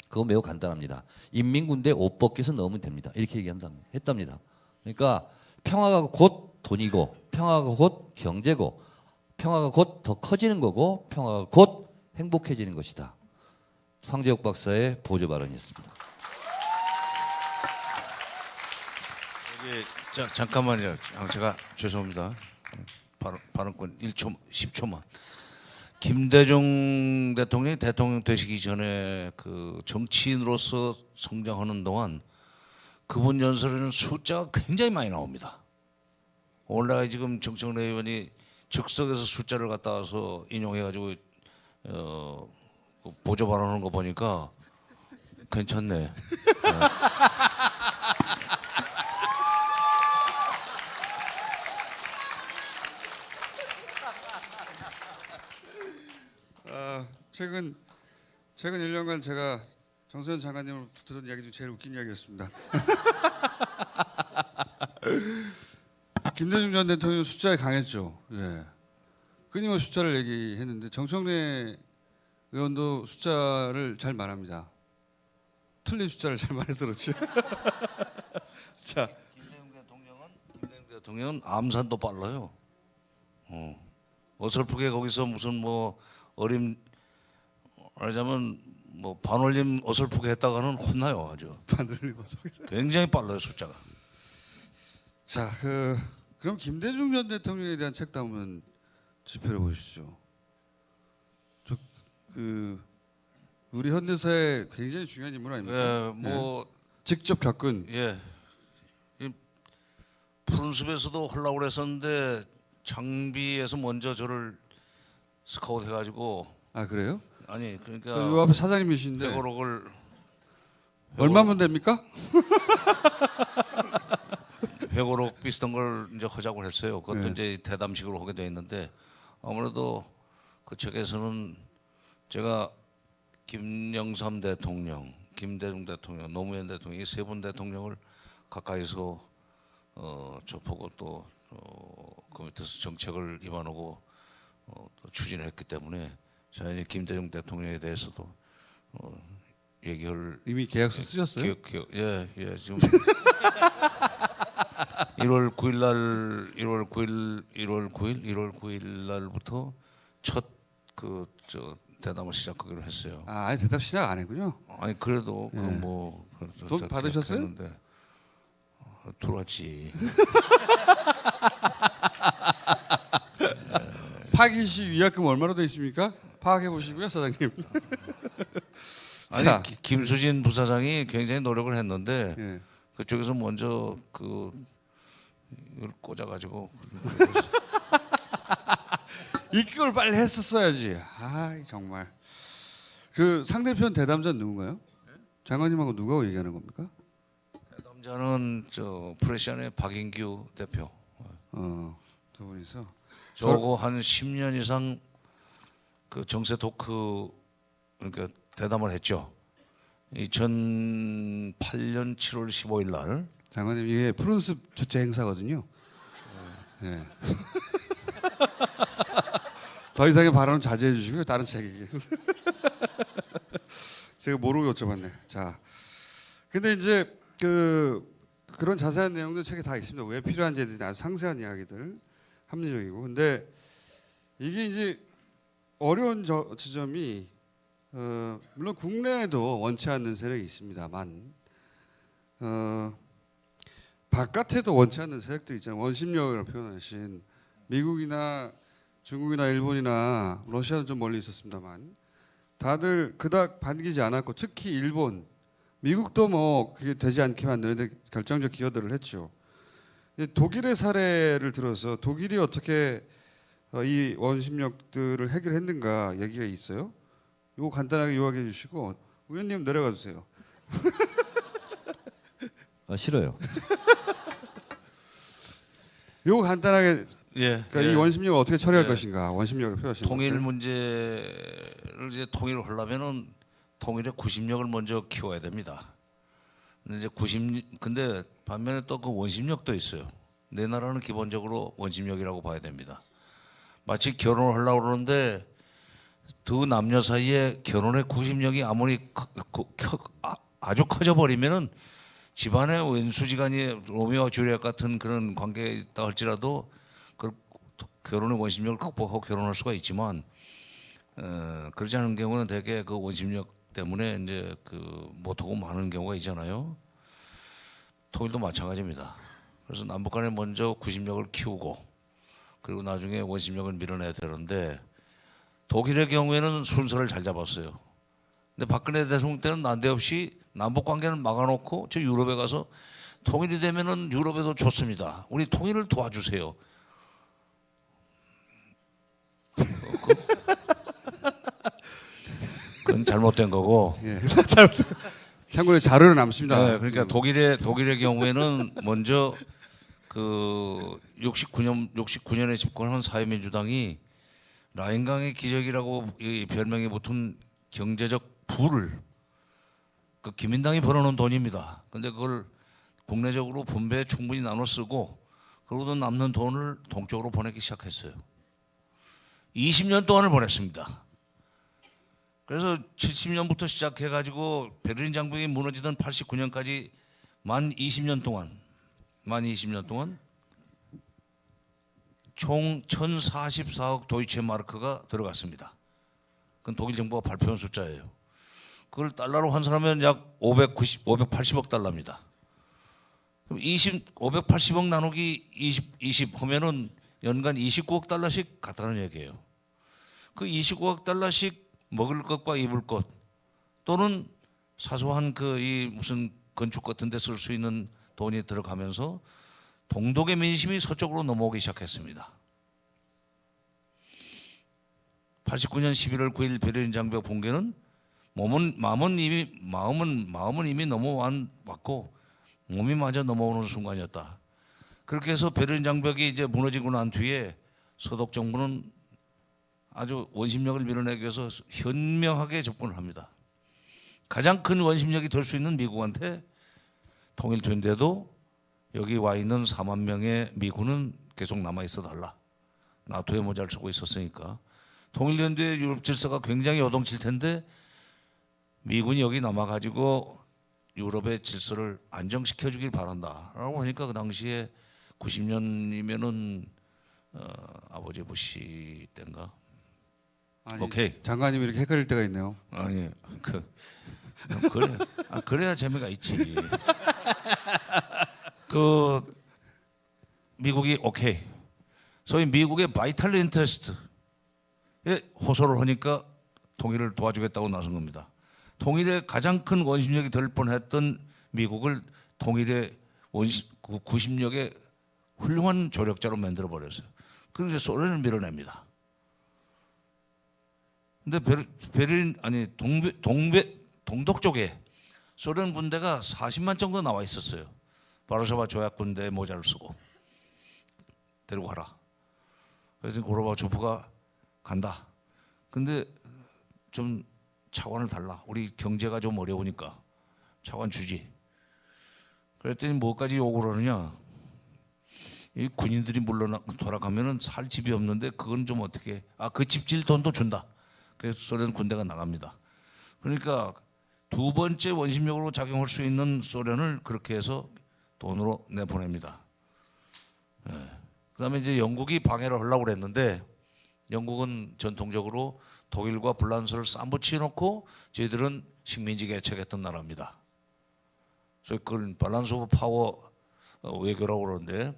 그거 매우 간단합니다. 인민군대 옷 벗겨서 넣으면 됩니다. 이렇게 했답니다. 그러니까 평화가 곧 돈이고 평화가 곧 경제고 평화가 곧 더 커지는 거고 평화가 곧 행복해지는 것이다. 황재욱 박사의 보조 발언이었습니다. 잠깐만요. 제가 죄송합니다. 발언권 1초, 10초만. 김대중 대통령이 대통령 되시기 전에 그 정치인으로서 성장하는 동안 그분 연설에는 숫자가 굉장히 많이 나옵니다. 오늘 지금 정청래 의원이 즉석에서 숫자를 갖다 와서 인용해가지고 보조 발언하는 거 보니까 괜찮네. 네. 최근 1년간 제가 정세현 장관님으로부터 들은 이야기 중 제일 웃긴 이야기였습니다. 김대중 전 대통령 숫자에 강했죠. 예. 끊임없이 숫자를 얘기했는데 정청래 의원도 숫자를 잘 말합니다. 틀린 숫자를 잘 말해서 그렇지. 자, 김대중 대통령은 암산도 빨라요. 어설프게 거기서 무슨 뭐 말하자면 뭐 반올림 어설프게 했다가는 혼나요 아주. 반올림 어설프게. 굉장히 빨라요 숫자가. 자, 그럼 김대중 전 대통령에 대한 책도 한번 집필해 보시죠. 우리 현대사에 굉장히 중요한 인물 아닙니까? 예, 뭐 직접 겪은. 예, 이 푸른 숲에서도 하려고 그랬었는데 장비에서 먼저 저를 스카우트 해가지고. 아, 그래요? 아니 그러니까 요 앞에 사장님이신데 회고록을 얼마면 됩니까? 회고록 비슷한 걸 이제 하자고 했어요. 그것도 네. 이제 대담식으로 하게 돼 있는데 아무래도 그 책에서는 제가 김영삼 대통령, 김대중 대통령, 노무현 대통령 이 세 분 대통령을 가까이서 접하고 또 그 밑에서 정책을 입안하고 또 추진했기 때문에 자 이제 김대중 대통령에 대해서도 얘기를 이미 계약서 쓰셨어요? 예 지금 1월 9일 날부터 첫 대담을 시작하기로 했어요. 아, 아니 대답 시작 안 했군요. 아니 그래도 예. 돈 받으셨어요? 했는데, 들어왔지. 파기 시 위약금 얼마로 돼 있습니까? 파악해 보시고요, 사장님. 아니 자. 김수진 부사장이 굉장히 노력을 했는데 예. 그쪽에서 먼저 이걸 꽂아가지고 이걸 빨리 했었어야지. 아, 정말. 그 상대편 대담자는 누군가요? 장관님하고 누가 얘기하는 겁니까? 대담자는 프레시안의 박인규 대표. 두 분이서. 저거 한 10년 이상 그 정세 토크 그러니까 대담을 했죠. 2008년 7월 15일 날. 장관님 이게 푸른숲 주최 행사거든요. 예. 더 이상의 발언은 자제해 주시고요. 다른 책 얘기. 제가 모르고 여쭤봤네. 자, 근데 이제 그런 자세한 내용들 책에 다 있습니다. 왜 필요한지에 대한 아주 상세한 이야기들, 합리적이고. 근데 이게 이제 어려운 지점이 물론 국내에도 원치 않는 세력이 있습니다만 바깥에도 원치 않는 세력들이 있잖아요. 원심력을 표현하신 미국이나 중국이나 일본이나 러시아는 좀 멀리 있었습니다만 다들 그닥 반기지 않았고 특히 일본, 미국도 뭐 그게 되지 않게 만드는데 결정적 기여들을 했죠. 독일의 사례를 들어서 독일이 어떻게 이 원심력들을 해결했는가 얘기가 있어요. 이거 간단하게 요약해 주시고 의원님 내려가 주세요. 싫어요. 요거 간단하게 그러니까 이 원심력을 어떻게 처리할 예. 것인가 원심력을 표현하시는 통일 것들. 문제를 이제 통일을 하려면은 통일의 구심력을 먼저 키워야 됩니다. 근데 이제 근데 반면에 또 그 원심력도 있어요. 내 나라는 기본적으로 원심력이라고 봐야 됩니다. 마치 결혼을 하려고 그러는데 두 남녀 사이에 결혼의 구심력이 아무리 아주 커져 버리면은 집안의 왼수지간이 로미오와 줄리엣 같은 그런 관계에 있다 할지라도 그 결혼의 원심력을 극복하고 결혼할 수가 있지만 그렇지 않은 경우는 대개 그 원심력 때문에 이제 못하고 많은 경우가 있잖아요. 통일도 마찬가지입니다. 그래서 남북 간에 먼저 구심력을 키우고 그리고 나중에 원심력을 밀어내야 되는데 독일의 경우에는 순서를 잘 잡았어요. 근데 박근혜 대통령 때는 난데없이 남북 관계는 막아놓고 저 유럽에 가서 통일이 되면은 유럽에도 좋습니다. 우리 통일을 도와주세요. 그건 잘못된 거고. 예. 참고로 자료는 남습니다. 네, 그러니까 독일의 경우에는 먼저 69년에 집권한 사회민주당이 라인강의 기적이라고 이 별명이 붙은 경제적 부를 그 기민당이 벌어놓은 돈입니다. 근데 그걸 국내적으로 분배 충분히 나눠 쓰고 그러고 남는 돈을 동쪽으로 보내기 시작했어요. 20년 동안을 보냈습니다. 그래서 70년부터 시작해가지고 베를린 장벽이 무너지던 89년까지 만 20년 동안 총 1044억 도이체 마르크가 들어갔습니다. 그건 독일 정부가 발표한 숫자예요. 그걸 달러로 환산하면 약 580억 달러입니다. 그럼 580억 나누기 20 하면은 연간 29억 달러씩 갔다는 얘기예요. 그 29억 달러씩 먹을 것과 입을 것 또는 사소한 무슨 건축 같은 데 쓸 수 있는 돈이 들어가면서 동독의 민심이 서쪽으로 넘어오기 시작했습니다. 89년 11월 9일 베를린 장벽 붕괴는 마음은 이미 넘어왔고 몸이 마저 넘어오는 순간이었다. 그렇게 해서 베를린 장벽이 이제 무너지고 난 뒤에 서독 정부는 아주 원심력을 밀어내기 위해서 현명하게 접근을 합니다. 가장 큰 원심력이 될 수 있는 미국한테 통일된데도 여기 와 있는 4만 명의 미군은 계속 남아 있어 달라. 나토에 모자를 쓰고 있었으니까 통일된 뒤에 유럽 질서가 굉장히 요동칠 텐데 미군이 여기 남아가지고 유럽의 질서를 안정시켜주길 바란다라고 하니까 그 당시에 90년이면은 아버지 부시 때인가? 아니, 오케이. 장관님이 이렇게 헷갈릴 때가 있네요. 아니 그래 그래야 재미가 있지. 그 미국이 오케이. 소위 미국의 바이탈 인터레스트에 호소를 하니까 통일을 도와주겠다고 나선 겁니다. 통일의 가장 큰 원심력이 될 뻔했던 미국을 통일의 90력의 훌륭한 조력자로 만들어 버렸어요. 그래서 소련을 밀어냅니다. 근데 베를린 아니 동독 쪽에 소련 군대가 40만 정도 나와 있었어요. 바르샤바 조약 군대 모자를 쓰고 데리고 가라. 그래서 고르바초프가 간다. 근데 좀 차관을 달라. 우리 경제가 좀 어려우니까 차관 주지. 그랬더니 뭐까지 요구를 하느냐. 이 군인들이 물러나 돌아가면은 살 집이 없는데 그건 좀 어떻게? 그 집 질 돈도 준다. 그래서 소련 군대가 나갑니다. 그러니까 두 번째 원심력으로 작용할 수 있는 소련을 그렇게 해서 돈으로 내보냅니다. 그다음에 이제 영국이 방해를 하려고 그랬는데 영국은 전통적으로 독일과 불란서를 쌈붙여 놓고 저희들은 식민지 개척했던 나라입니다. 그래서 그걸 밸런스 오브 파워 외교라고 그러는데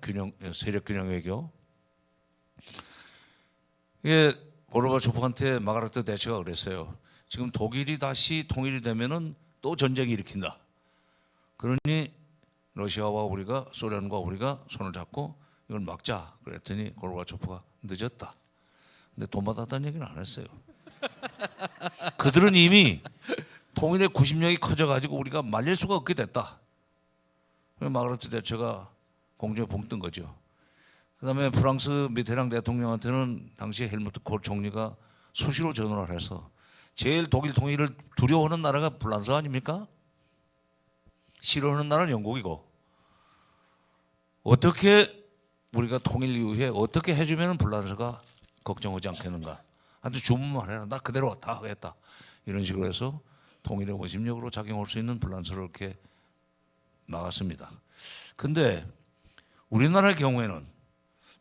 세력 균형 외교. 이게 고르바초프한테 마가르트 대처가 그랬어요. 지금 독일이 다시 통일이 되면은 또 전쟁이 일으킨다. 그러니 러시아와 우리가 소련과 우리가 손을 잡고 이걸 막자. 그랬더니 고르바초프가 늦었다. 근데 돈 받았다는 얘기는 안 했어요. 그들은 이미 통일의 90력이 커져가지고 우리가 말릴 수가 없게 됐다. 마가르트 대처가 공중에 붕 뜬 거죠. 그 다음에 프랑스 미테랑 대통령한테는 당시 헬무트 콜 총리가 수시로 전화를 해서 제일 독일 통일을 두려워하는 나라가 불란서 아닙니까? 싫어하는 나라는 영국이고 어떻게 우리가 통일 이후에 어떻게 해주면 불란서가 걱정하지 않겠는가. 아주 주문만 해라. 나 그대로 다 하겠다. 이런 식으로 해서 통일의 원심력으로 작용할 수 있는 불란서를 이렇게 막았습니다. 근데 우리나라의 경우에는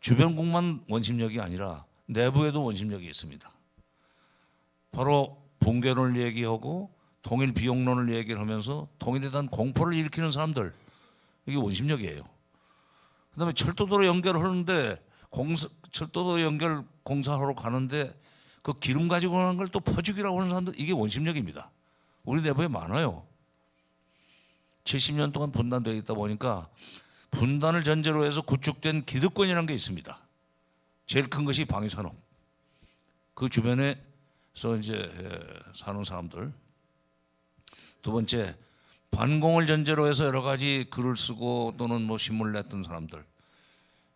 주변국만 원심력이 아니라 내부에도 원심력이 있습니다. 바로 붕괴론을 얘기하고 통일 비용론을 얘기를 하면서 통일에 대한 공포를 일으키는 사람들, 이게 원심력이에요. 그 다음에 철도도로 연결하는데 철도도 연결 공사하러 가는데 그 기름 가지고 가는 걸 또 퍼주기라고 하는 사람들, 이게 원심력입니다. 우리 내부에 많아요. 70년 동안 분단되어 있다 보니까 분단을 전제로 해서 구축된 기득권이라는 게 있습니다. 제일 큰 것이 방위산업. 그 주변에서 이제 사는 사람들. 두 번째, 반공을 전제로 해서 여러 가지 글을 쓰고 또는 뭐 신문을 냈던 사람들.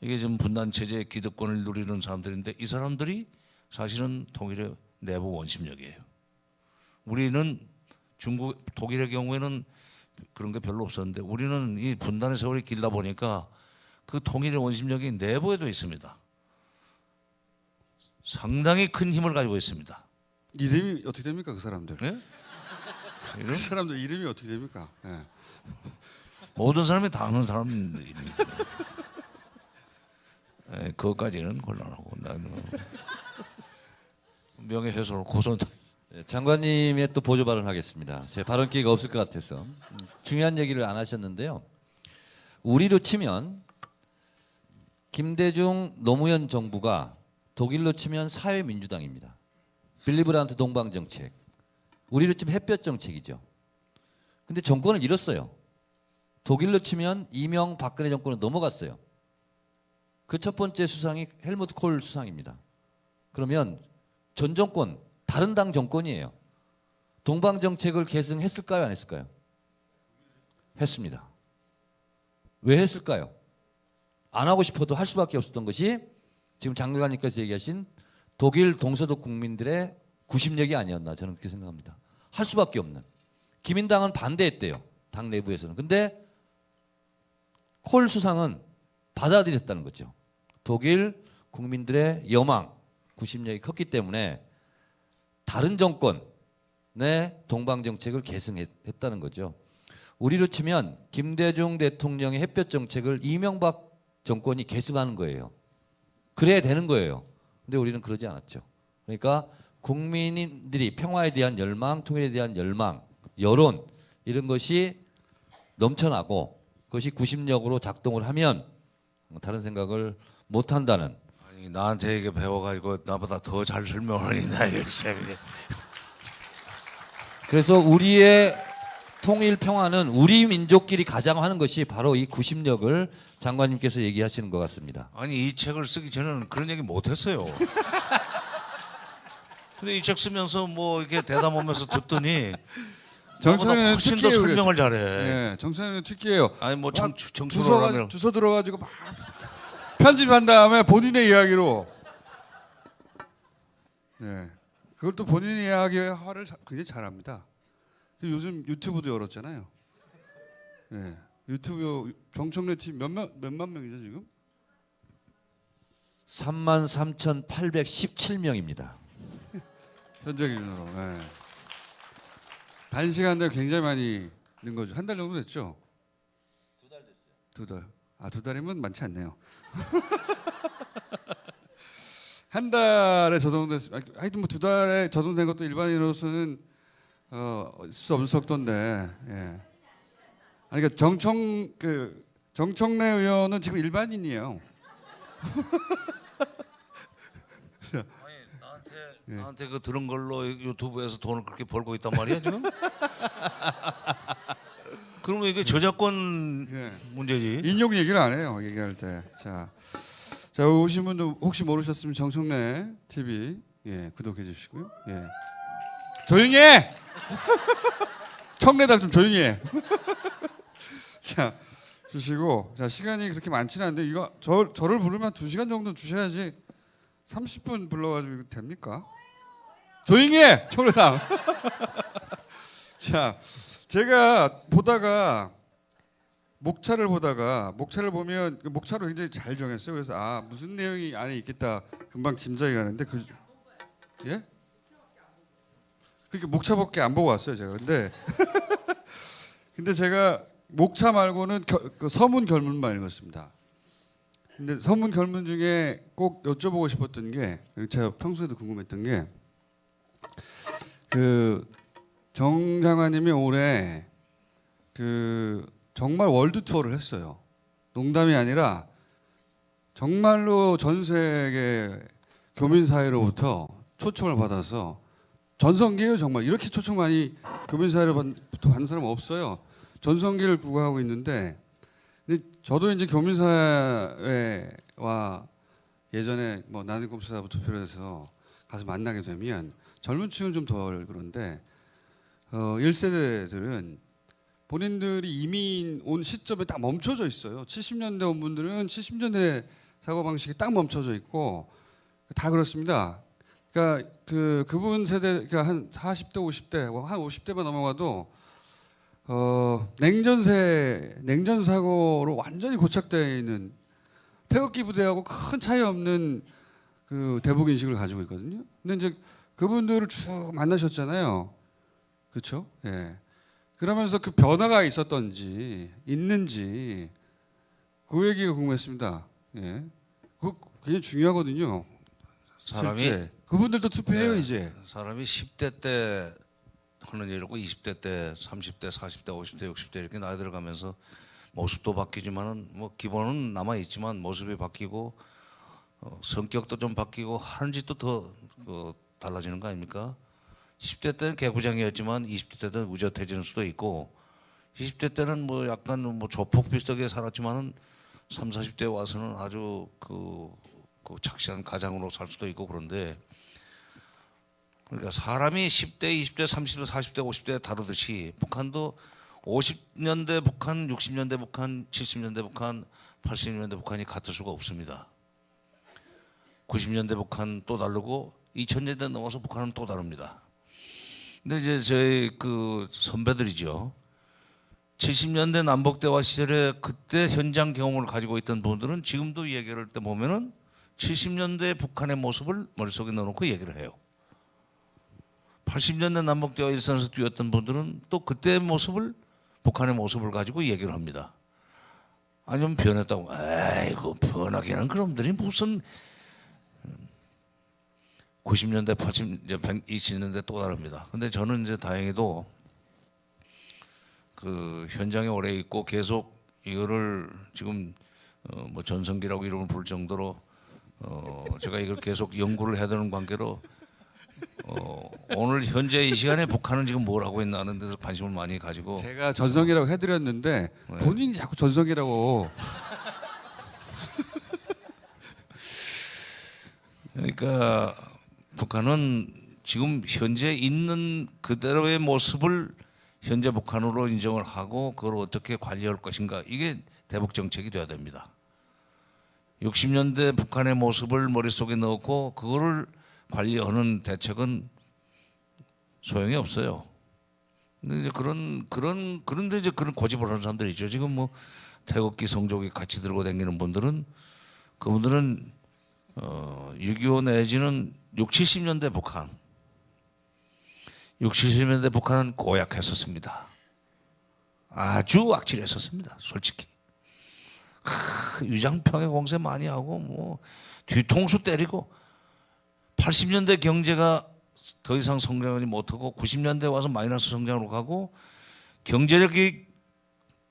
이게 지금 분단 체제의 기득권을 누리는 사람들인데 이 사람들이 사실은 통일의 내부 원심력이에요. 우리는 독일의 경우에는 그런 게 별로 없었는데 우리는 이 분단의 세월이 길다 보니까 그 통일의 원심력이 내부에도 있습니다. 상당히 큰 힘을 가지고 있습니다. 이름이 어떻게 됩니까, 그 사람들? 예? 그 사람들 이름이 어떻게 됩니까? 예. 모든 사람이 다 아는 사람들입니다. 예, 그것까지는 곤란하고 나는 명예훼손을 고소한. 장관님의 또 보조 발언하겠습니다. 제 발언 기회가 없을 것 같아서 중요한 얘기를 안 하셨는데요. 우리로 치면 김대중 노무현 정부가 독일로 치면 사회민주당입니다. 빌리브란트 동방정책, 우리로 치면 햇볕 정책이죠. 근데 정권을 잃었어요. 독일로 치면 이명박근혜 정권은 넘어갔어요. 그 첫 번째 수상이 헬무트 콜 수상입니다. 그러면 전 정권, 다른 당 정권이에요. 동방정책을 계승했을까요, 안 했을까요? 했습니다. 왜 했을까요? 안 하고 싶어도 할 수밖에 없었던 것이 지금 장관님께서 얘기하신 독일 동서독 국민들의 구심력이 아니었나, 저는 그렇게 생각합니다. 할 수밖에 없는. 기민당은 반대했대요, 당 내부에서는. 근데 콜 수상은 받아들였다는 거죠. 독일 국민들의 여망, 구심력이 컸기 때문에 다른 정권의 동방 정책을 계승했다는 거죠. 우리로 치면 김대중 대통령의 햇볕 정책을 이명박 정권이 계승하는 거예요. 그래야 되는 거예요. 근데 우리는 그러지 않았죠. 그러니까 국민들이 평화에 대한 열망, 통일에 대한 열망, 여론 이런 것이 넘쳐나고 그것이 구심력으로 작동을 하면 다른 생각을 못 한다는. 아니, 나한테 이게 배워가지고 나보다 더 잘 설명을 했나 열심히. 그래서 우리의 통일 평화는 우리 민족끼리 가장 하는 것이 바로 이 구심력을 장관님께서 얘기하시는 것 같습니다. 아니 이 책을 쓰기 전에는 그런 얘기 못했어요. 근데 이 책 쓰면서 뭐 이렇게 대담하면서 듣더니 정청래는 훨씬 더 특기예요, 설명을 그래. 잘해. 예, 정청래는 특기예요. 아니 뭐 주소 정투로라면 주소 들어가지고 막 편집한 다음에 본인의 이야기로. 예, 그걸 또 본인의 이야기화를 굉장히 잘합니다. 요즘 유튜브도 열었잖아요. 예, 유튜브 정청래 팀 몇만 명이죠 지금? 33,817명입니다. 현재 기준으로. 예. 단시간 내에 굉장히 많이 는 거죠. 한 달 정도 됐죠? 2달 됐어요. 2달. 아, 2달이면 많지 않네요. 한 달에 저동됐으면, 하여튼 뭐 2달에 저동된 것도 일반인으로서는 있을 수 없는 속도인데, 예. 아니, 그러니까 정청래 의원은 지금 일반인이에요. 나한테 그 들은 걸로 유튜브에서 돈을 그렇게 벌고 있단 말이야 지금? 그러면 이게 저작권 예. 문제지. 인용 얘기를 안 해요. 얘기할 때. 자 오신 분도 혹시 모르셨으면 정청래 TV 구독해 주시고요. 예. 조용히 해. 청래달 좀 조용히 해. 자 주시고 자 시간이 그렇게 많지는 않은데 이거 저를 부르면 2시간 정도 주셔야지 30분 불러가지고 이거 됩니까? 조용히 해 청래당. 자 제가 보다가 목차를 보면 그 목차로 굉장히 잘 정했어요. 그래서 무슨 내용이 안에 있겠다 금방 짐작이 가는데 예? 그렇게 목차밖에 안 보고 왔어요 제가. 근데 제가 목차 말고는 그 서문 결문만 읽었습니다. 근데 서문 결문 중에 꼭 여쭤보고 싶었던 게 제가 평소에도 궁금했던 게 그 정 장관님이 올해 그 정말 월드 투어를 했어요. 농담이 아니라 정말로 전 세계 교민 사회로부터 초청을 받아서 전성기예요 정말. 이렇게 초청 많이 교민 사회로부터 받는 사람 없어요. 전성기를 구가하고 있는데 근데 저도 이제 교민 사회와 예전에 뭐 나는검사부터 비롯해서 가서 만나게 되면 젊은 층은 좀 덜 그런데 1세대들은 본인들이 이민 온 시점에 딱 멈춰져 있어요. 70년대 온 분들은 70년대 사고방식이 딱 멈춰져 있고 다 그렇습니다. 그러니까 그분 세대 그러니까 한 40대 50대 한 50대만 넘어가도 냉전 사고로 완전히 고착되어 있는 태극기 부대하고 큰 차이 없는 그 대북 인식을 가지고 있거든요. 근데 이제 그분들을 쭉 만나셨잖아요. 그렇죠? 예. 그러면서 그 변화가 있는지 그 얘기가 궁금했습니다. 예. 그거 굉장히 중요하거든요. 사람이 실제. 그분들도 투표해요 이제. 사람이 10대 때 하는 일이고 20대 때, 30대, 40대, 50대, 60대 이렇게 나이 들어가면서 모습도 바뀌지만은 뭐 기본은 남아 있지만 모습이 바뀌고 성격도 좀 바뀌고 하는 짓도 더 달라지는 거 아닙니까? 10대 때는 개구장이었지만 20대 때는 우젓해지는 수도 있고 20대 때는 뭐 약간 뭐 조폭 비슷하게 살았지만은 30, 40대 와서는 아주 그 착실한 가장으로 살 수도 있고 그런데 그러니까 사람이 10대, 20대, 30대, 40대, 50대 다르듯이 북한도 50년대 북한, 60년대 북한, 70년대 북한, 80년대 북한이 같을 수가 없습니다. 90년대 북한 또 다르고 2000년대 넘어서 북한은 또 다릅니다. 근데 이제 저희 그 선배들이죠. 70년대 남북대화 시절에 그때 현장 경험을 가지고 있던 분들은 지금도 얘기할 때 보면은 70년대 북한의 모습을 머릿속에 넣어놓고 얘기를 해요. 80년대 남북대화 일선에서 뛰었던 분들은 또 그때의 모습을, 북한의 모습을 가지고 얘기를 합니다. 아니면 변했다고. 에이구, 변하기는 그놈들이 무슨 90년대, 80년대, 120년대 또 다릅니다. 근데 저는 이제 다행히도 그 현장에 오래 있고 계속 이거를 지금 뭐 전성기라고 이름을 부를 정도로 제가 이걸 계속 연구를 해야 되는 관계로 오늘 현재 이 시간에 북한은 지금 뭘 하고 있나 하는 데서 관심을 많이 가지고 제가 전성기라고 해드렸는데 본인이 자꾸 전성기라고. 그러니까 북한은 지금 현재 있는 그대로의 모습을 현재 북한으로 인정을 하고 그걸 어떻게 관리할 것인가, 이게 대북 정책이 돼야 됩니다. 60년대 북한의 모습을 머릿속에 넣고 그거를 관리하는 대책은 소용이 없어요. 근데 이제 그런데 이제 그런 고집을 하는 사람들이 있죠. 지금 뭐 태극기, 성조기 같이 들고 다니는 분들은, 그분들은 6.25 내지는 60, 70년대 북한, 60, 70년대 북한은 고약했었습니다. 아주 악질했었습니다. 솔직히. 위장평에 공세 많이 하고 뭐 뒤통수 때리고, 80년대 경제가 더 이상 성장하지 못하고 90년대 와서 마이너스 성장으로 가고, 경제력이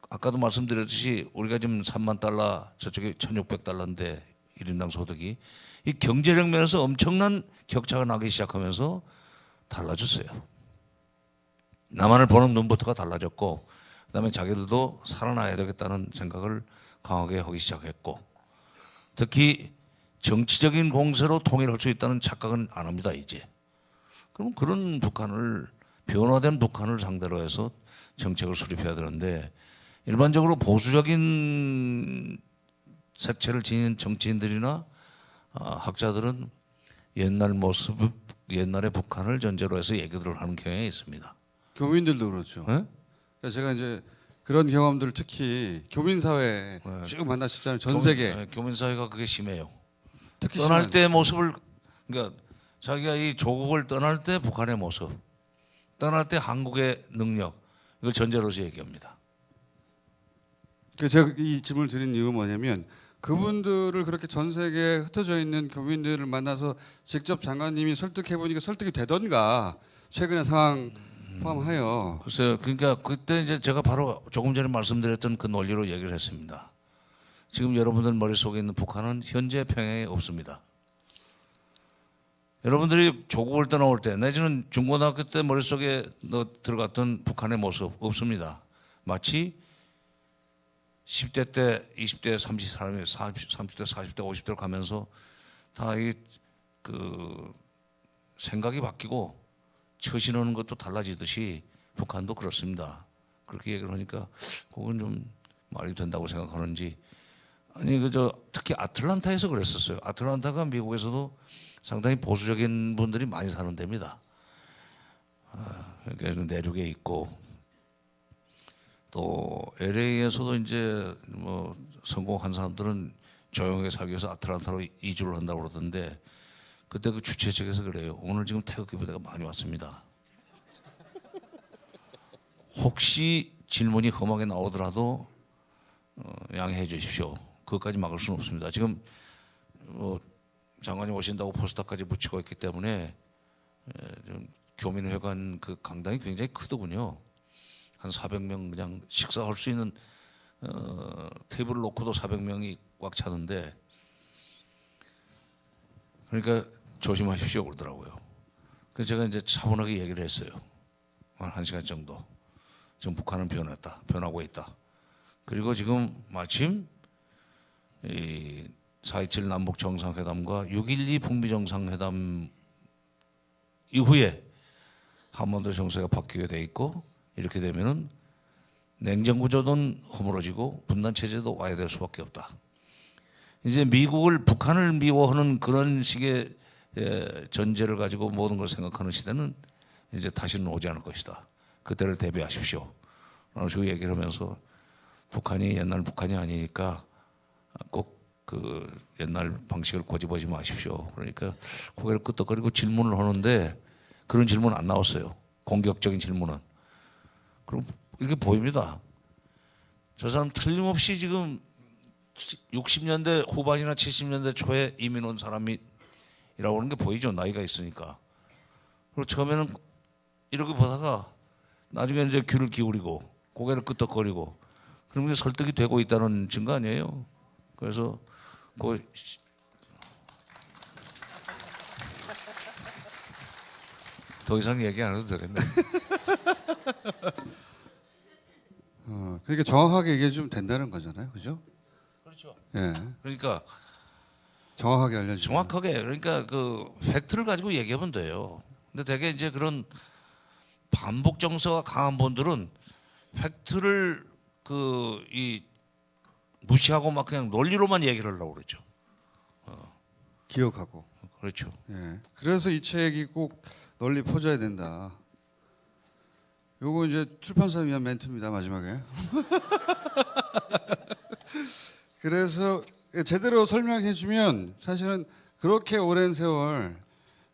아까도 말씀드렸듯이 우리가 지금 3만 달러, 저쪽에 1,600달러인데 1인당 소득이, 이 경제력 면에서 엄청난 격차가 나기 시작하면서 달라졌어요. 남한을 보는 눈부터가 달라졌고, 그다음에 자기들도 살아나야 되겠다는 생각을 강하게 하기 시작했고, 특히 정치적인 공세로 통일할 수 있다는 착각은 안 합니다, 이제. 그럼 그런 북한을, 변화된 북한을 상대로 해서 정책을 수립해야 되는데, 일반적으로 보수적인 색채를 지닌 정치인들이나 학자들은 옛날 모습, 옛날의 북한을 전제로 해서 얘기들을 하는 경향이 있습니다. 교민들도 그렇죠. 네? 그러니까 제가 이제 그런 경험들, 특히 교민 사회 쭉 만나셨잖아요. 전 세계. 교민 사회가 그게 심해요. 특히 떠날 심한- 때 모습을, 그러니까 자기가 이 조국을 떠날 때 북한의 모습, 떠날 때 한국의 능력, 이걸 전제로서 얘기합니다. 제가 이 질문을 드린 이유가 뭐냐면, 그분들을 그렇게 전 세계에 흩어져 있는 교민들을 만나서 직접 장관님이 설득해 보니까 설득이 되던가, 최근의 상황 포함하여. 글쎄요. 그러니까 그때 이제 제가 바로 조금 전에 말씀드렸던 그 논리로 얘기를 했습니다. 지금 여러분들 머릿속에 있는 북한은 현재 평양에 없습니다. 여러분들이 조국을 떠나올 때 내지는 중고등학교 때 머릿속에 들어갔던 북한의 모습 없습니다. 마치 10대 때, 20대, 30대, 40대, 50대로 가면서 다 그 생각이 바뀌고 처신하는 것도 달라지듯이 북한도 그렇습니다. 그렇게 얘기를 하니까 그건 좀 말이 된다고 생각하는지, 아니 그저 특히 아틀란타에서 그랬었어요. 아틀란타가 미국에서도 상당히 보수적인 분들이 많이 사는 데입니다. 그러니까 내륙에 있고, 또 LA에서도 이제 뭐 성공한 사람들은 조용하게 살기 위해서 아틀란타로 이주를 한다고 그러던데, 그때 그 주최 측에서 그래요. 오늘 지금 태극기 부대가 많이 왔습니다. 혹시 질문이 험하게 나오더라도 양해해 주십시오. 그것까지 막을 수는 없습니다. 지금 뭐 장관이 오신다고 포스터까지 붙이고 있기 때문에 좀 교민회관 그 강당이 굉장히 크더군요. 한 400명 그냥 식사할 수 있는 테이블을 놓고도 400명이 꽉 차는데, 그러니까 조심하십시오 그러더라고요. 그래서 제가 이제 차분하게 얘기를 했어요. 한 1시간 정도. 지금 북한은 변했다. 변하고 있다. 그리고 지금 마침 이 4.27 남북 정상회담과 6.12 북미 정상회담 이후에 한반도 정세가 바뀌게 돼 있고, 이렇게 되면은 냉전 구조는 허물어지고 분단 체제도 와야 될 수밖에 없다. 이제 미국을, 북한을 미워하는 그런 식의 전제를 가지고 모든 걸 생각하는 시대는 이제 다시는 오지 않을 것이다. 그때를 대비하십시오. 라는 식으로 얘기를 하면서, 북한이 옛날 북한이 아니니까 꼭 그 옛날 방식을 고집하지 마십시오. 그러니까 고개를 끄덕거리고 질문을 하는데 그런 질문 안 나왔어요. 공격적인 질문은. 그럼 이렇게 보입니다. 저 사람 틀림없이 지금 60년대 후반이나 70년대 초에 이민 온 사람이라고 하는 게 보이죠. 나이가 있으니까. 그리고 처음에는 이렇게 보다가 나중에 이제 귀를 기울이고 고개를 끄덕거리고 그런 게 설득이 되고 있다는 증거 아니에요. 그래서 더 이상 얘기 안 해도 되겠네. 그러니까 정확하게 얘기해 주면 된다는 거잖아요, 그죠? 그렇죠. 예, 그러니까 정확하게 알려주면. 정확하게 그러니까 그 팩트를 가지고 얘기하면 돼요. 근데 되게 이제 그런 반복 정서가 강한 분들은 팩트를 이 무시하고 막 그냥 논리로만 얘기를 하려고 그러죠. 기억하고. 그렇죠. 예. 그래서 이 책이 꼭 널리 퍼져야 된다. 요거 이제 출판사 위한 멘트입니다, 마지막에. 그래서 제대로 설명해 주면 사실은 그렇게 오랜 세월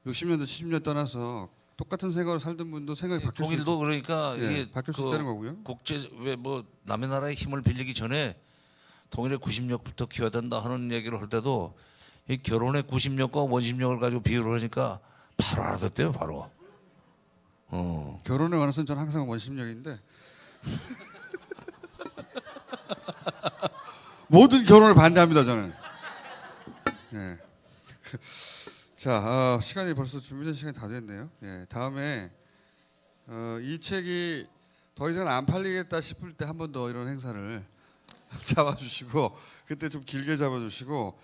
60년대 70년 떠나서 똑같은 생활을 살던 분도 생각이 바뀔 수 통일도 그러니까 예, 이게 바뀔 수 있다는 거고요. 국제 왜 뭐 남의 나라의 힘을 빌리기 전에 통일의 90년부터 키워야 된다 하는 얘기를 할 때도 이 결혼의 90년과 원심력을 가지고 비유를 하니까 바로 알아듣대요, 바로. 결혼에 관해서는 저는 항상 원심력인데 모든 결혼을 반대합니다, 저는. 예. 자, 시간이 벌써 준비된 시간이 다 됐네요. 예, 다음에 이 책이 더 이상 안 팔리겠다 싶을 때 한 번 더 이런 행사를 잡아주시고 그때 좀 길게 잡아주시고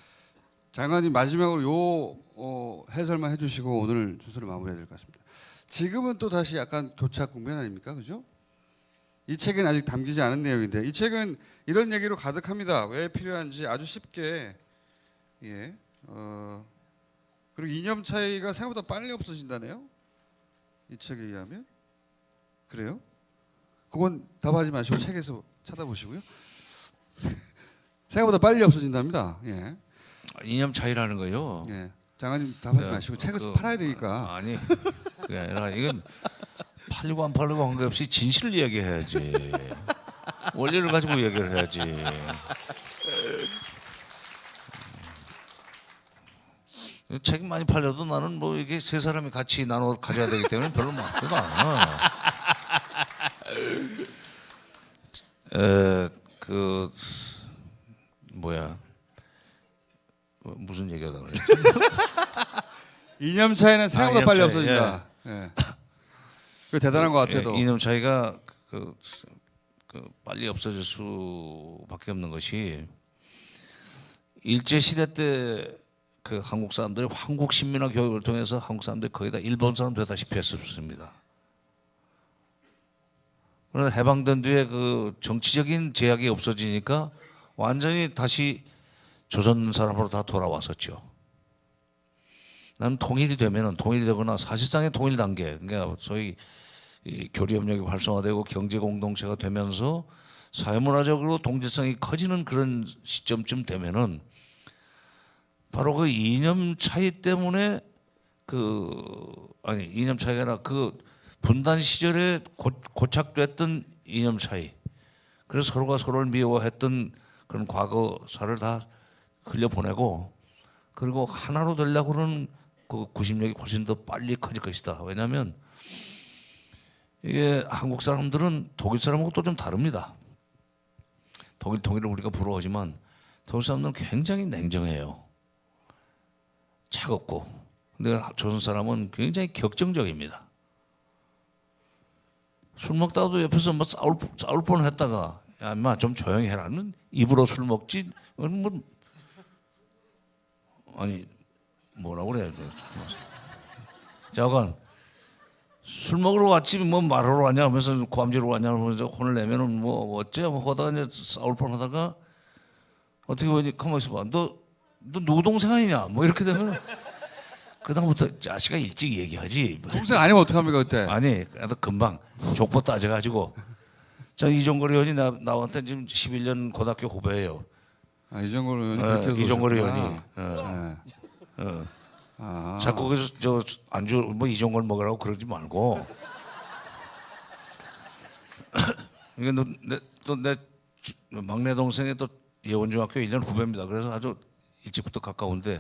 장관님 마지막으로 요 해설만 해주시고 오늘 주소를 마무리해야 될 것 같습니다. 지금은 또 다시 약간 교착 국면 아닙니까, 그죠? 이 책은 아직 담기지 않은 내용인데 이 책은 이런 얘기로 가득합니다. 왜 필요한지 아주 쉽게 예. 그리고 이념 차이가 생각보다 빨리 없어진다네요. 이 책에 의하면. 그래요? 그건 답하지 마시고 책에서 찾아보시고요. 생각보다 빨리 없어진답니다. 예. 이념 차이라는 거요. 예. 장관님 답하지 마시고 책을 팔아야 되니까. 아니 그게 아니라 이건 팔리고 안 팔리고 관계없이 진실을 얘기해야지. 원리를 가지고 얘기를 해야지. 책 많이 팔려도 나는 뭐 이게 세 사람이 같이 나눠 가져야 되기 때문에 별로 많지도 않아. 무슨 얘기하다가 그랬지? 이념 차이는 생각보다 이념 빨리 차이, 없어진다. 예. 그 대단한 것 같아도. 이념 차이가 그 빨리 없어질 수밖에 없는 것이 일제 시대 때 그 한국 사람들이 한국 신민화 교육을 통해서 한국 사람들이 거의 다 일본 사람 되다시피 했습니다. 그러나 해방된 뒤에 그 정치적인 제약이 없어지니까 완전히 다시 조선 사람으로 다 돌아왔었죠. 나는 통일이 되거나 사실상의 통일 단계, 그러니까 소위 이 교류협력이 활성화되고 경제 공동체가 되면서 사회문화적으로 동질성이 커지는 그런 시점쯤 되면은 바로 그 이념 차이 때문에 이념 차이가 아니라 그 분단 시절에 고착됐던 이념 차이. 그래서 서로가 서로를 미워했던 그런 과거사를 다 흘려보내고 그리고 하나로 되려고 하는 그 구심력이 훨씬 더 빨리 커질 것이다. 왜냐하면 이게 한국 사람들은 독일 사람하고 또 좀 다릅니다. 독일 통일을 우리가 부러워하지만 독일 사람들은 굉장히 냉정해요. 차갑고. 근데 조선 사람은 굉장히 격정적입니다. 술 먹다가도 옆에서 뭐 싸울 뻔 했다가 야 인마 좀 조용히 해라. 입으로 술 먹지 뭐 아니 뭐라고 그래야 돼. 자관 술 먹으러 왔지 뭐 말하러 왔냐 하면서 고함지러 왔냐 하면서 혼을 내면은 뭐 어째 뭐 하다가 이제 싸울 뻔하다가 어떻게 보니 가만 있어봐. 너 누구 동생 아니냐 뭐 이렇게 되면 그다음부터 자식아 일찍 얘기하지. 동생 아니면 어떡합니까 그때? 아니 나도 금방 족보 따져가지고 저 이종걸 의원이 나한테 지금 11년 고등학교 후배예요. 아, 이정걸 의원이 그렇게 이정걸 오셨구나. 의원이 네. 아, 자꾸 그래서 저 안주 뭐 이정걸 먹으라고 그러지 말고. 이게 또내 막내 동생이 또 예원중학교 1년 후배입니다. 그래서 아주 일찍부터 가까운데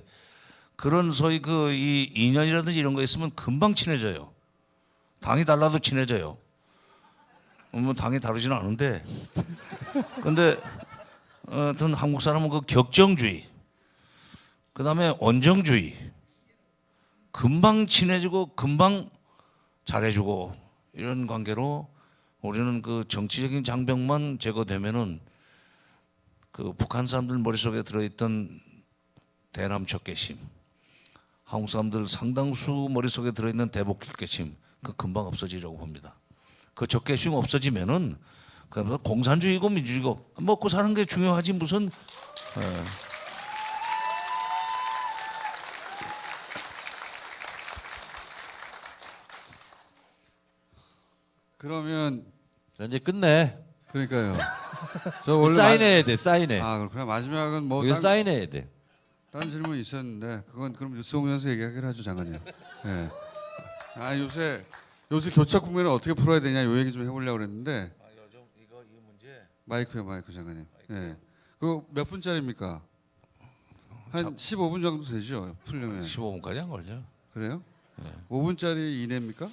그런 소위 그 이 인연이라든지 이런 거 있으면 금방 친해져요. 당이 달라도 친해져요. 뭐 당이 다르지는 않은데 근데 하여튼 한국 사람은 그 격정주의 그다음에 온정주의 금방 친해지고 금방 잘해주고 이런 관계로 우리는 그 정치적인 장벽만 제거되면은 그 북한 사람들 머릿속에 들어있던 대남 적개심, 한국 사람들 상당수 머릿속에 들어있는 대북 적개심 그 금방 없어지려고 봅니다. 그 적개심 없어지면은 그래서 공산주의고 민주주의고 먹고 사는 게 중요하지 무슨 그러면 자, 이제 끝내. 그러니까요. 저 원래 사인해야 돼. 사인해. 아, 그렇구나. 마지막은 뭐 이거 사인해야 돼. 다른 질문이 있었는데 그건 그럼 뉴스 공연에서 얘기하기로 하죠, 장관님. 예. 아, 요새 교차 국면을 어떻게 풀어야 되냐 요 얘기 좀 해보려고 그랬는데. 요즘 이 문제 마이크요, 마이크 장관님. 예. 그거 몇 분짜리입니까? 한 15분 정도 되죠, 풀려면. 15분까지 안 걸려. 그래요? 5분짜리 이내입니까?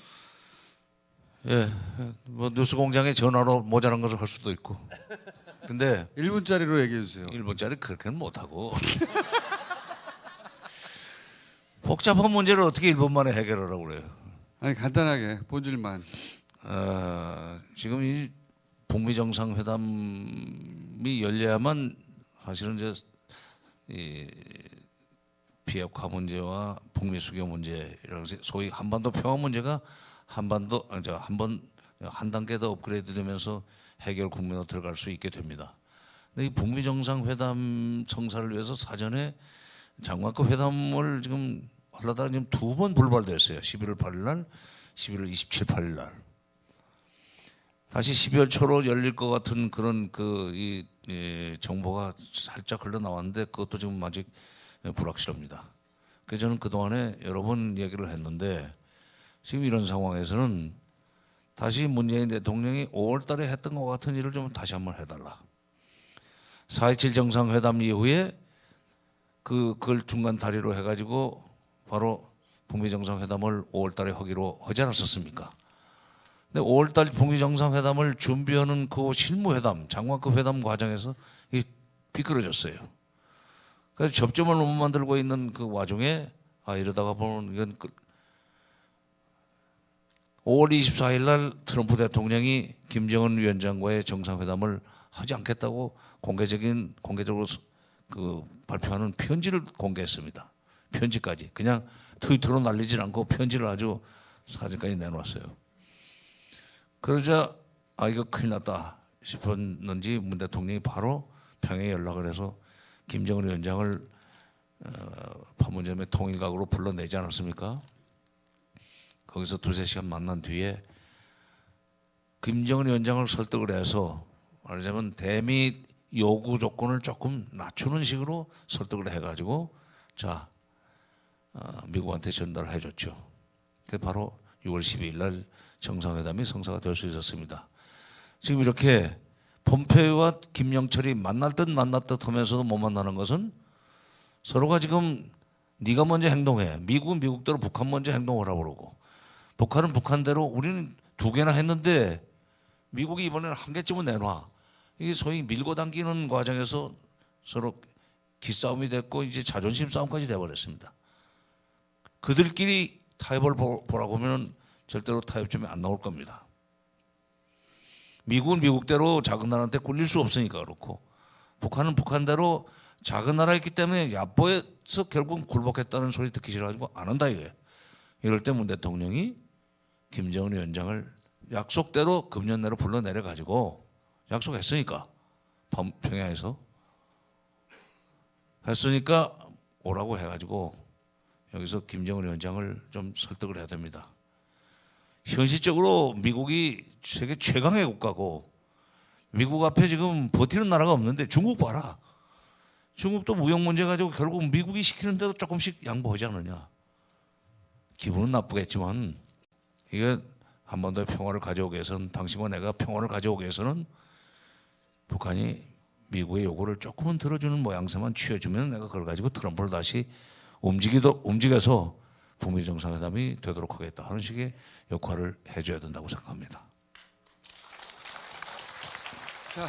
예, 뭐 뉴스 공장에 전화로 모자란 것을 할 수도 있고. 근데 1분짜리로 얘기해 주세요. 1분짜리 그렇게는 못하고. 복잡한 문제를 어떻게 1분 만에 해결하라고 그래요. 아니 간단하게 본질만. 지금 이 북미 정상회담이 열려야만 사실은 이제 이 비핵화 문제와 북미 수교 문제 이런 소위 한반도 평화 문제가 한 단계 더 업그레이드되면서 해결 국면으로 들어갈 수 있게 됩니다. 근데 이 북미 정상회담 성사를 위해서 사전에 장관급 회담을 지금 하려다가 지금 2번 불발됐어요. 11월 8일 날, 11월 27, 8일 날. 다시 12월 초로 열릴 것 같은 그런 이 정보가 살짝 흘러나왔는데 그것도 지금 아직 불확실합니다. 그래서 저는 그동안에 여러 번 얘기를 했는데 지금 이런 상황에서는 다시 문재인 대통령이 5월 달에 했던 것 같은 일을 좀 다시 한번 해달라. 4.27 정상회담 이후에 그걸 중간 다리로 해가지고 바로 북미 정상회담을 5월 달에 하기로 하지 않았었습니까? 근데 5월 달 북미 정상회담을 준비하는 그 실무회담, 장관급 회담 과정에서 이게 비끄러졌어요. 그래서 접점을 못 만들고 있는 그 와중에 이러다가 보면 이건 5월 24일 날 트럼프 대통령이 김정은 위원장과의 정상회담을 하지 않겠다고 공개적으로 그 발표하는 편지를 공개했습니다. 편지까지 그냥 트위터로 날리질 않고 편지를 아주 사진까지 내놓았어요. 그러자 이거 큰일 났다 싶었는지 문 대통령이 바로 평양에 연락을 해서 김정은 위원장을 판문점의 통일각으로 불러내지 않았습니까? 거기서 2-3시간 만난 뒤에 김정은 위원장을 설득을 해서 말하자면 대미 요구 조건을 조금 낮추는 식으로 설득을 해가지고 미국한테 전달을 해줬죠. 그게 바로 6월 12일 날 정상회담이 성사가 될 수 있었습니다. 지금 이렇게 폼페이오와 김영철이 만날 듯 하면서도 못 만나는 것은 서로가 지금 네가 먼저 행동해. 미국은 미국대로 북한 먼저 행동을 하라고 그러고 북한은 북한대로 우리는 2개나 했는데 미국이 이번에는 1개쯤은 내놔. 이게 소위 밀고 당기는 과정에서 서로 기싸움이 됐고 이제 자존심 싸움까지 돼버렸습니다. 그들끼리 타협을 보라고 하면 절대로 타협점이 안 나올 겁니다. 미국은 미국대로 작은 나라한테 꿀릴 수 없으니까 그렇고 북한은 북한대로 작은 나라였기 때문에 야보에서 결국은 굴복했다는 소리 듣기 싫어가지고 안 한다 이거예요. 이럴 때 문 대통령이 김정은 위원장을 약속대로 금년 내로 불러내려가지고 약속했으니까 평양에서 했으니까 오라고 해가지고 여기서 김정은 위원장을 좀 설득을 해야 됩니다. 현실적으로 미국이 세계 최강의 국가고 미국 앞에 지금 버티는 나라가 없는데 중국 봐라. 중국도 무역 문제 가지고 결국 미국이 시키는데도 조금씩 양보하지 않느냐. 기분은 나쁘겠지만 이게 한반도의 평화를 가져오기 위해서는, 당신과 내가 평화를 가져오기 위해서는 북한이 미국의 요구를 조금은 들어주는 모양새만 취해주면 내가 그걸 가지고 트럼프를 다시 움직여서 북미 정상회담이 되도록 하겠다 하는 식의 역할을 해줘야 된다고 생각합니다. 자,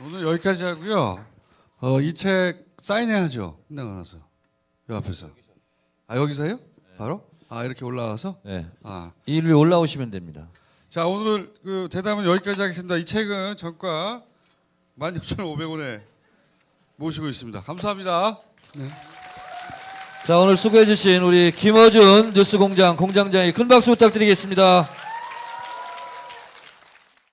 오늘 여기까지 하고요. 이 책 사인해야죠. 끝나고 나서. 요 앞에서. 아, 여기서요? 바로? 아, 이렇게 올라와서? 네. 아. 이리 올라오시면 됩니다. 자, 오늘 그 대담은 여기까지 하겠습니다. 이 책은 정가 16,500원에 모시고 있습니다. 감사합니다. 네. 자, 오늘 수고해 주신 우리 김어준 뉴스공장 공장장의 큰 박수 부탁드리겠습니다.